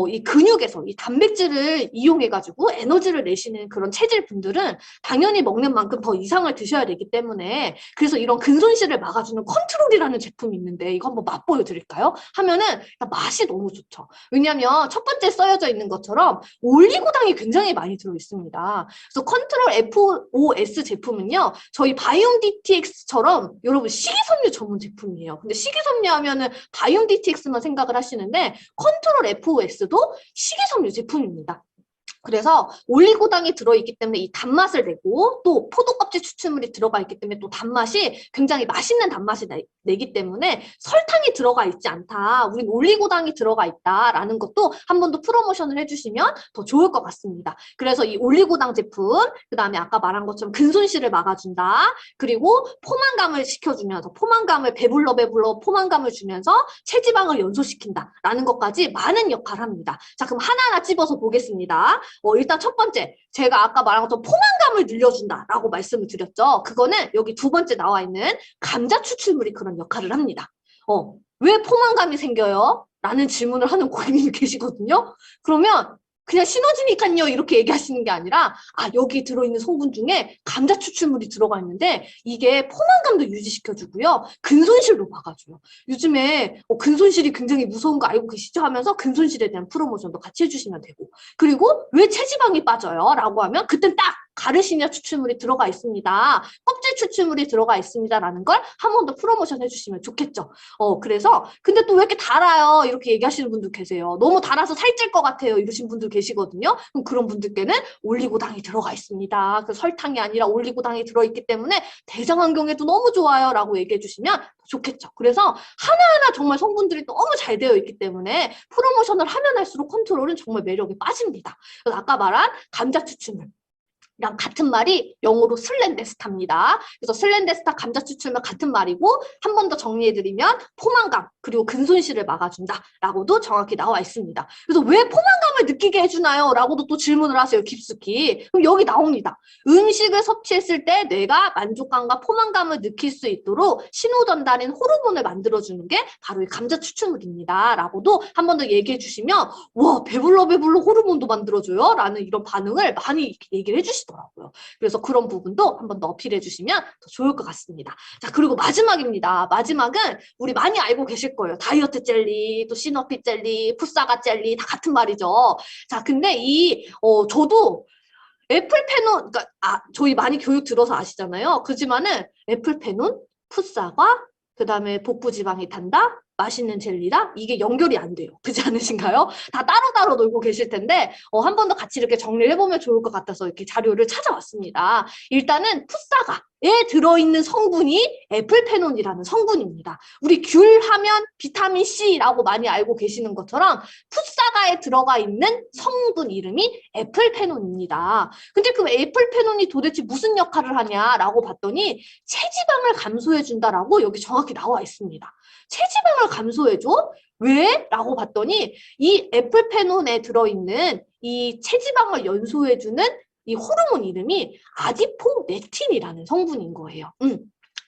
이 근육에서 이 단백질을 이용해가지고 에너지를 내시는 그런 체질 분들은 당연히 먹는 만큼 더 이상을 드셔야 되기 때문에 그래서 이런 근손실을 막아주는 컨트롤이라는 제품이 있는데 이거 한번 맛보여 드릴까요? 하면은 맛이 너무 좋죠. 왜냐하면 첫 번째 써여져 있는 것처럼 올리고당이 굉장히 많이 들어 있습니다. 그래서 컨트롤 FOS 제품은요, 저희 바이옴 DTX처럼 여러분 식이섬유 전문 제품이에요. 근데 식이섬유 하면은 바이옴 DTX만 생각을 하시는데 컨트롤 FOS도 식이섬유 제품입니다. 그래서 올리고당이 들어있기 때문에 이 단맛을 내고 또 포도껍질 추출물이 들어가 있기 때문에 또 단맛이 굉장히 맛있는 단맛이 내기 때문에 설탕이 들어가 있지 않다. 우린 올리고당이 들어가 있다라는 것도 한 번 더 프로모션을 해주시면 더 좋을 것 같습니다. 그래서 이 올리고당 제품, 그 다음에 아까 말한 것처럼 근손실을 막아준다. 그리고 포만감을 시켜주면서 포만감을 배불러 포만감을 주면서 체지방을 연소시킨다라는 것까지 많은 역할을 합니다. 자, 그럼 하나하나 찝어서 보겠습니다. 일단 첫 번째, 제가 아까 말한 것처럼 포만감을 늘려준다라고 말씀을 드렸죠. 그거는 여기 두 번째 나와 있는 감자 추출물이 그런 역할을 합니다. 왜 포만감이 생겨요? 라는 질문을 하는 고객님이 계시거든요. 그러면 그냥 시너지니까요 이렇게 얘기하시는 게 아니라 여기 들어있는 성분 중에 감자 추출물이 들어가 있는데 이게 포만감도 유지시켜주고요. 근손실도 막아줘요. 요즘에 근손실이 굉장히 무서운 거 알고 계시죠? 하면서 근손실에 대한 프로모션도 같이 해주시면 되고 그리고 왜 체지방이 빠져요? 라고 하면 그땐 딱 가르시니아 추출물이 들어가 있습니다. 껍질 추출물이 들어가 있습니다라는 걸 한 번 더 프로모션 해주시면 좋겠죠. 그래서 근데 또 왜 이렇게 달아요? 이렇게 얘기하시는 분들 계세요. 너무 달아서 살찔 것 같아요. 이러신 분들 계시거든요. 그럼 그런 분들께는 올리고당이 들어가 있습니다. 그 설탕이 아니라 올리고당이 들어있기 때문에 대장 환경에도 너무 좋아요. 라고 얘기해 주시면 좋겠죠. 그래서 하나하나 정말 성분들이 너무 잘 되어 있기 때문에 프로모션을 하면 할수록 컨트롤은 정말 매력에 빠집니다. 그래서 아까 말한 감자 추출물. 랑 같은 말이 영어로 슬렌데스타입니다. 그래서 슬렌데스타 감자 추출물 같은 말이고 한 번 더 정리해드리면 포만감 그리고 근손실을 막아준다라고도 정확히 나와 있습니다. 그래서 왜 포만감을 느끼게 해주나요? 라고도 또 질문을 하세요. 깊숙이. 그럼 여기 나옵니다. 음식을 섭취했을 때 뇌가 만족감과 포만감을 느낄 수 있도록 신호 전달인 호르몬을 만들어주는 게 바로 이 감자 추출물입니다. 라고도 한 번 더 얘기해 주시면 와 배불러 호르몬도 만들어줘요? 라는 이런 반응을 많이 얘기를 해주시더라고요. 그래서 그런 부분도 한 번 더 어필해 주시면 더 좋을 것 같습니다. 자, 그리고 마지막입니다. 마지막은 우리 많이 알고 계실 거예요. 다이어트 젤리, 또 시너피 젤리, 푸사가 젤리 다 같은 말이죠. 자, 근데 저도 애플페논, 그러니까 저희 많이 교육 들어서 아시잖아요. 그지만은 애플페논, 푸사과, 그 다음에 복부지방이 탄다, 맛있는 젤리다 이게 연결이 안 돼요. 그렇지 않으신가요? 다 따로따로 놀고 계실 텐데 한 번 더 같이 이렇게 정리를 해보면 좋을 것 같아서 이렇게 자료를 찾아왔습니다. 일단은 푸사가에 들어있는 성분이 애플페논이라는 성분입니다. 우리 귤 하면 비타민 C라고 많이 알고 계시는 것처럼 푸사가에 들어가 있는 성분 이름이 애플페논입니다. 근데 그 애플페논이 도대체 무슨 역할을 하냐라고 봤더니 체지방을 감소해준다라고 여기 정확히 나와 있습니다. 체지방을 감소해줘? 왜? 라고 봤더니 이 애플페논에 들어있는 이 체지방을 연소해주는 이 호르몬 이름이 아디포넥틴이라는 성분인 거예요.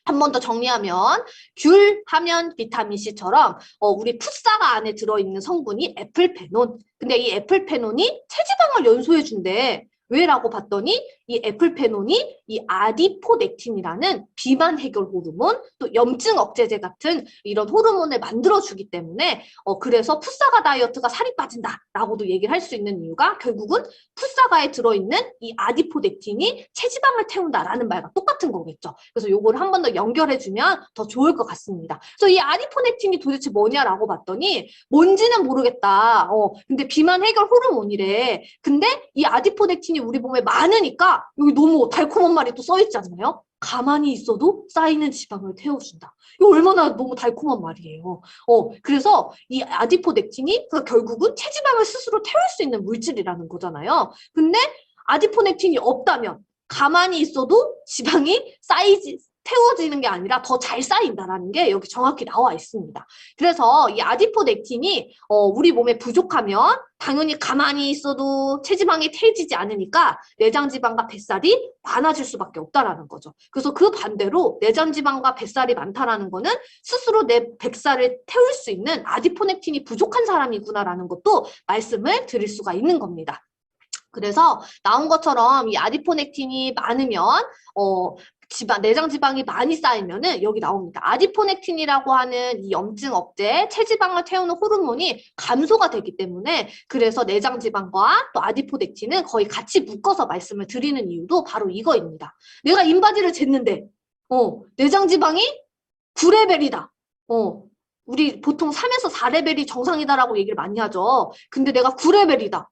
한 번 더 정리하면 귤 하면 비타민C처럼 우리 풋사과 안에 들어있는 성분이 애플페논. 근데 이 애플페논이 체지방을 연소해준대. 왜라고 봤더니 이 애플페논이 이 아디포넥틴이라는 비만 해결 호르몬, 또 염증 억제제 같은 이런 호르몬을 만들어주기 때문에 그래서 풋사과 다이어트가 살이 빠진다라고도 얘기를 할 수 있는 이유가 결국은 풋사과에 들어있는 이 아디포넥틴이 체지방을 태운다라는 말과 똑같은 거겠죠. 그래서 요거를 한 번 더 연결해주면 더 좋을 것 같습니다. 그래서 이 아디포넥틴이 도대체 뭐냐라고 봤더니 뭔지는 모르겠다. 근데 비만 해결 호르몬이래. 근데 이 아디포넥틴이 우리 몸에 많으니까 여기 너무 달콤한 말이 또 써있지 않나요? 가만히 있어도 쌓이는 지방을 태워준다. 이거 얼마나 너무 달콤한 말이에요. 그래서 이 아디포넥틴이 결국은 체지방을 스스로 태울 수 있는 물질이라는 거잖아요. 근데 아디포넥틴이 없다면 가만히 있어도 지방이 태워지는 게 아니라 더 잘 쌓인다라는 게 여기 정확히 나와 있습니다. 그래서 이 아디포넥틴이 우리 몸에 부족하면 당연히 가만히 있어도 체지방이 태워지지 않으니까 내장지방과 뱃살이 많아질 수밖에 없다라는 거죠. 그래서 그 반대로 내장지방과 뱃살이 많다라는 거는 스스로 내 뱃살을 태울 수 있는 아디포넥틴이 부족한 사람이구나라는 것도 말씀을 드릴 수가 있는 겁니다. 그래서 나온 것처럼 이 아디포넥틴이 많으면 내장 지방이 많이 쌓이면은 여기 나옵니다. 아디포넥틴이라고 하는 이 염증 억제, 체지방을 태우는 호르몬이 감소가 되기 때문에 그래서 내장 지방과 또 아디포넥틴은 거의 같이 묶어서 말씀을 드리는 이유도 바로 이거입니다. 내가 인바디를 쟀는데 내장 지방이 9레벨이다. 우리 보통 3에서 4레벨이 정상이다라고 얘기를 많이 하죠. 근데 내가 9레벨이다.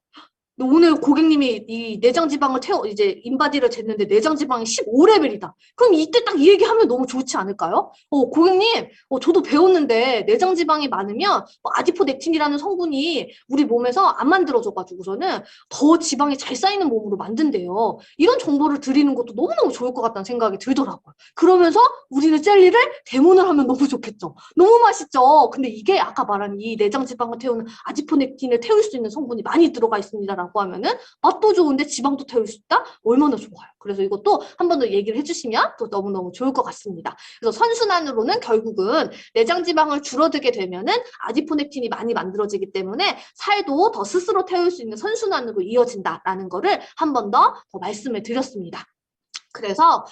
오늘 고객님이 이 내장 지방을 이제 인바디를 쟀는데 내장 지방이 15레벨이다. 그럼 이때 딱 이 얘기하면 너무 좋지 않을까요? 고객님, 저도 배웠는데 내장 지방이 많으면 아디포넥틴이라는 성분이 우리 몸에서 안 만들어져가지고서는 더 지방이 잘 쌓이는 몸으로 만든대요. 이런 정보를 드리는 것도 너무너무 좋을 것 같다는 생각이 들더라고요. 그러면서 우리는 젤리를 데몬을 하면 너무 좋겠죠. 너무 맛있죠. 근데 이게 아까 말한 이 내장 지방을 태우는 아디포넥틴을 태울 수 있는 성분이 많이 들어가 있습니다. 하면은 맛도 좋은데 지방도 태울 수 있다? 얼마나 좋아요. 그래서 이것도 한 번 더 얘기를 해주시면 또 너무너무 좋을 것 같습니다. 그래서 선순환으로는 결국은 내장 지방을 줄어들게 되면은 아디포넥틴이 많이 만들어지기 때문에 살도 더 스스로 태울 수 있는 선순환으로 이어진다라는 거를 한 번 더 말씀을 드렸습니다. 그래서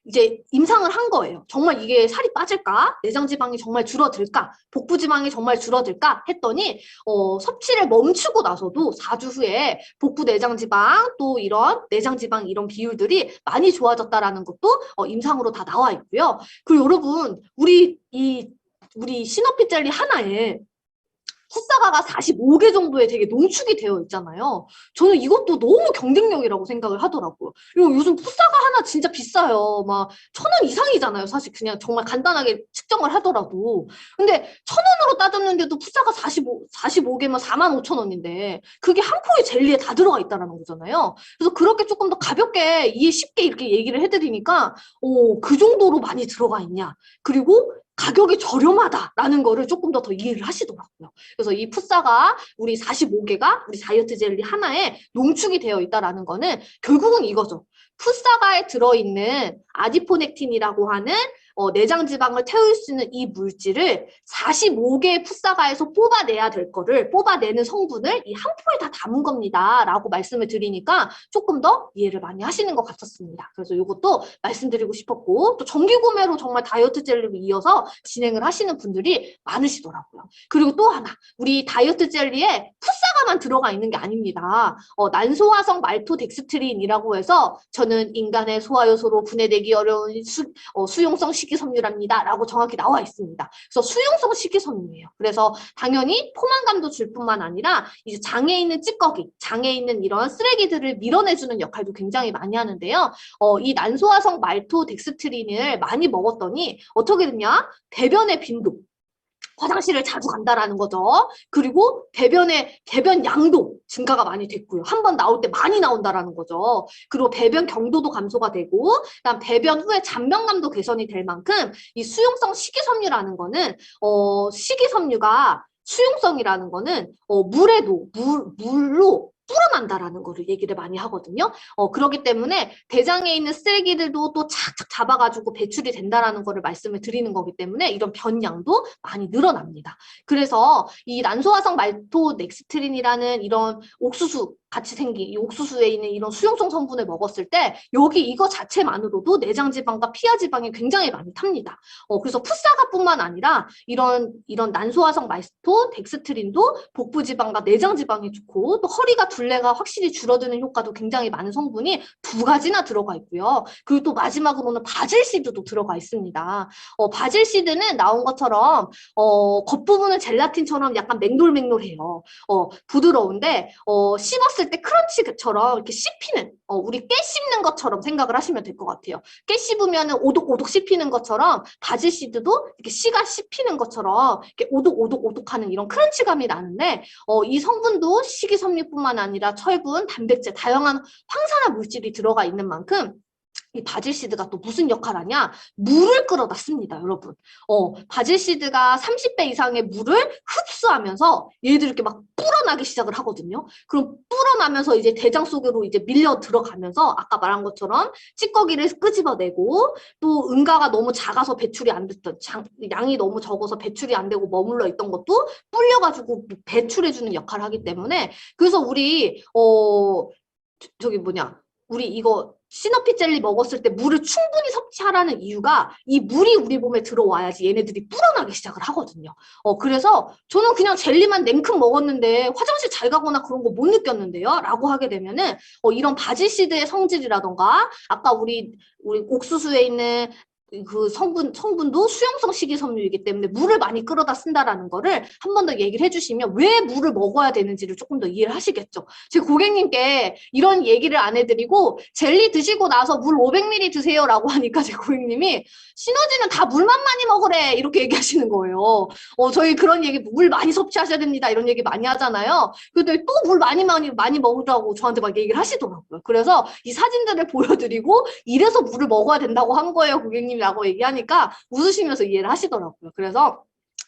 이제 임상을 한 거예요. 정말 이게 살이 빠질까? 내장 지방이 정말 줄어들까? 복부 지방이 정말 줄어들까? 했더니 섭취를 멈추고 나서도 4주 후에 복부 내장 지방 또 이런 내장 지방 이런 비율들이 많이 좋아졌다라는 것도 임상으로 다 나와 있고요. 그리고 여러분 우리 시너피 젤리 하나에 풋사과가 45개 정도에 되게 농축이 되어 있잖아요. 저는 이것도 너무 경쟁력이라고 생각을 하더라고요. 그리고 요즘 풋사과 하나 진짜 비싸요. 막 1,000원 이상이잖아요. 사실 그냥 정말 간단하게 측정을 하더라도. 근데 1,000원으로 따졌는데도 풋사과 45개면 45,000원인데 그게 한 포의 젤리에 다 들어가 있다는 거잖아요. 그래서 그렇게 조금 더 가볍게 이해 쉽게 이렇게 얘기를 해드리니까 그 정도로 많이 들어가 있냐. 그리고 가격이 저렴하다라는 거를 조금 더 이해를 하시더라고요. 그래서 이 풋사가 우리 45개가 우리 다이어트 젤리 하나에 농축이 되어 있다라는 거는 결국은 이거죠. 풋사과에 들어있는 아디포넥틴이라고 하는 내장 지방을 태울 수 있는 이 물질을 45개의 풋사과에서 뽑아내야 될 거를 뽑아내는 성분을 이 한 포에 다 담은 겁니다. 라고 말씀을 드리니까 조금 더 이해를 많이 하시는 것 같았습니다. 그래서 이것도 말씀드리고 싶었고 또 정기 구매로 정말 다이어트 젤리를 이어서 진행을 하시는 분들이 많으시더라고요. 그리고 또 하나 우리 다이어트 젤리에 풋사과만 들어가 있는 게 아닙니다. 난소화성 말토덱스트린이라고 해서 저는 인간의 소화효소로 분해되기 어려운 수용성 식이섬유랍니다. 라고 정확히 나와 있습니다. 그래서 수용성 식이섬유예요. 그래서 당연히 포만감도 줄 뿐만 아니라 이제 장에 있는 찌꺼기, 장에 있는 이런 쓰레기들을 밀어내주는 역할도 굉장히 많이 하는데요. 이 난소화성 말토덱스트린을 많이 먹었더니 어떻게 됐냐? 배변의 빈도. 화장실을 자주 간다라는 거죠. 그리고 배변 양도 증가가 많이 됐고요. 한 번 나올 때 많이 나온다라는 거죠. 그리고 배변 경도도 감소가 되고, 그다음 배변 후에 잔변감도 개선이 될 만큼 이 수용성 식이섬유라는 거는 식이섬유가 수용성이라는 거는 물로 불어난다라는 거를 얘기를 많이 하거든요. 그렇기 때문에 대장에 있는 쓰레기들도 또 착착 잡아가지고 배출이 된다라는 거를 말씀을 드리는 거기 때문에 이런 변량도 많이 늘어납니다. 그래서 이 난소화성 말토덱스트린이라는 이런 옥수수 같이 생긴 이 옥수수에 있는 이런 수용성 성분을 먹었을 때 여기 이거 자체만으로도 내장 지방과 피하 지방이 굉장히 많이 탑니다. 그래서 풋사과뿐만 아니라 이런 난소화성 말토덱스트린도 복부 지방과 내장 지방에 좋고 또 허리가 둘레가 확실히 줄어드는 효과도 굉장히 많은 성분이 2가지나 들어가 있고요. 그리고 또 마지막으로는 바질씨드도 들어가 있습니다. 바질씨드는 나온 것처럼 겉부분은 젤라틴처럼 약간 맹돌맹돌해요. 부드러운데 씹었을 때 크런치처럼 이렇게 씹히는 우리 깨 씹는 것처럼 생각을 하시면 될 것 같아요. 깨 씹으면 오독오독 씹히는 것처럼 바질씨드도 이렇게 씨가 씹히는 것처럼 이렇게 오독오독하는 이런 크런치감이 나는데 이 성분도 식이섬유뿐만 아니라 철분, 단백질, 다양한 황산화 물질이 들어가 있는 만큼 이 바질시드가 또 무슨 역할을 하냐? 물을 끌어다 씁니다, 여러분. 바질시드가 30배 이상의 물을 흡수하면서 얘들이 이렇게 막 불어나기 시작을 하거든요. 그럼 불어나면서 이제 대장 속으로 이제 밀려 들어가면서 아까 말한 것처럼 찌꺼기를 끄집어내고 또 응가가 너무 작아서 배출이 안 됐던 양이 너무 적어서 배출이 안 되고 머물러 있던 것도 불려가지고 배출해주는 역할을 하기 때문에 그래서 우리 저기 뭐냐 우리 이거 시너피 젤리 먹었을 때 물을 충분히 섭취하라는 이유가 이 물이 우리 몸에 들어와야지 얘네들이 불어나기 시작을 하거든요. 그래서 저는 그냥 젤리만 냉큼 먹었는데 화장실 잘 가거나 그런 거 못 느꼈는데요. 라고 하게 되면은 이런 바질시드의 성질이라던가 아까 우리 옥수수에 있는 그 성분도 수용성 식이섬유이기 때문에 물을 많이 끌어다 쓴다라는 거를 한 번 더 얘기를 해주시면 왜 물을 먹어야 되는지를 조금 더 이해를 하시겠죠. 제 고객님께 이런 얘기를 안 해드리고 젤리 드시고 나서 물 500ml 드세요라고 하니까 제 고객님이 시너지는 다 물만 많이 먹으래 이렇게 얘기하시는 거예요. 저희 그런 얘기 물 많이 섭취하셔야 됩니다 이런 얘기 많이 하잖아요. 근데 또 물 많이 먹으라고 저한테 막 얘기를 하시더라고요. 그래서 이 사진들을 보여드리고 이래서 물을 먹어야 된다고 한 거예요 고객님이라고 얘기하니까 웃으시면서 이해를 하시더라고요. 그래서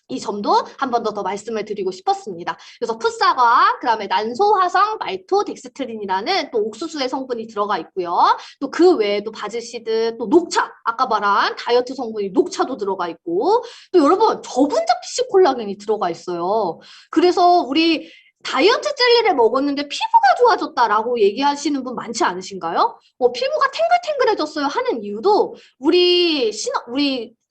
이 점도 한 번 더 말씀을 드리고 싶었습니다. 그래서 풋사과, 그 다음에 난소화성 말토덱스트린이라는 또 옥수수의 성분이 들어가 있고요. 또 그 외에 또 바질시드, 또 녹차, 아까 말한 다이어트 성분이 녹차도 들어가 있고 또 여러분 저분자 PC 콜라겐이 들어가 있어요. 그래서 우리 다이어트 젤리를 먹었는데 피부가 좋아졌다라고 얘기하시는 분 많지 않으신가요? 피부가 탱글탱글해졌어요 하는 이유도 우리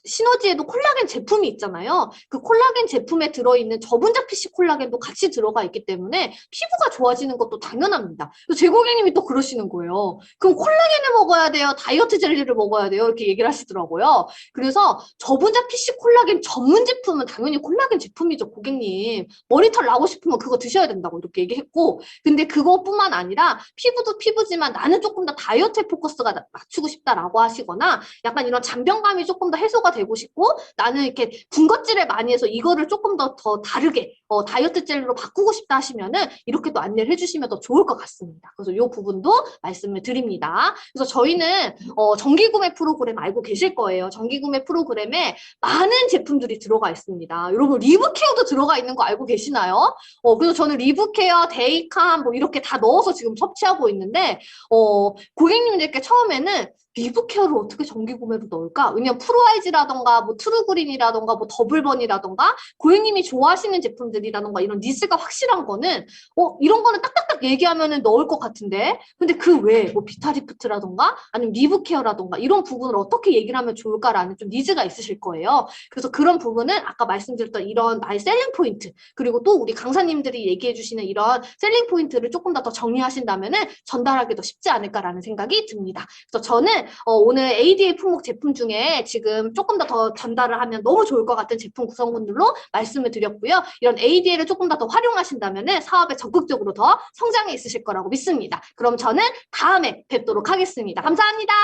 시너지에도 콜라겐 제품이 있잖아요. 그 콜라겐 제품에 들어있는 저분자 PC 콜라겐도 같이 들어가 있기 때문에 피부가 좋아지는 것도 당연합니다. 제 고객님이 또 그러시는 거예요. 그럼 콜라겐을 먹어야 돼요? 다이어트 젤리를 먹어야 돼요? 이렇게 얘기를 하시더라고요. 그래서 저분자 PC 콜라겐 전문 제품은 당연히 콜라겐 제품이죠, 고객님. 머리털 나고 싶으면 그거 드셔야 된다고 이렇게 얘기했고 근데 그것뿐만 아니라 피부도 피부지만 나는 조금 더 다이어트에 포커스가 맞추고 싶다라고 하시거나 약간 이런 잔병감이 조금 더 해소가 되고 싶고 나는 이렇게 군것질을 많이 해서 이거를 조금 더 다르게 다이어트 젤리로 바꾸고 싶다 하시면은 이렇게 또 안내를 해주시면 더 좋을 것 같습니다. 그래서 이 부분도 말씀을 드립니다. 그래서 저희는 정기구매 프로그램 알고 계실 거예요. 정기구매 프로그램에 많은 제품들이 들어가 있습니다. 여러분 리브케어도 들어가 있는 거 알고 계시나요? 그래서 저는 리브케어, 데이캄 뭐 이렇게 다 넣어서 지금 섭취하고 있는데 고객님들께 처음에는 리브케어를 어떻게 정기구매로 넣을까? 왜냐면 프로아이즈라던가 뭐 트루그린이라던가 뭐 더블번이라던가 고객님이 좋아하시는 제품들이라던가 이런 니즈가 확실한 거는 이런 거는 딱딱딱 얘기하면은 넣을 것 같은데 근데 그 외에 뭐 비타리프트라던가 아니면 리브케어라던가 이런 부분을 어떻게 얘기를 하면 좋을까라는 좀 니즈가 있으실 거예요. 그래서 그런 부분은 아까 말씀드렸던 이런 나의 셀링 포인트 그리고 또 우리 강사님들이 얘기해 주시는 이런 셀링 포인트를 조금 더 정리하신다면은 전달하기 더 쉽지 않을까라는 생각이 듭니다. 그래서 저는 오늘 ADA 품목 제품 중에 지금 조금 더 전달을 하면 너무 좋을 것 같은 제품 구성분들로 말씀을 드렸고요. 이런 ADA를 조금 더 활용하신다면 사업에 적극적으로 더 성장해 있으실 거라고 믿습니다. 그럼 저는 다음에 뵙도록 하겠습니다. 감사합니다.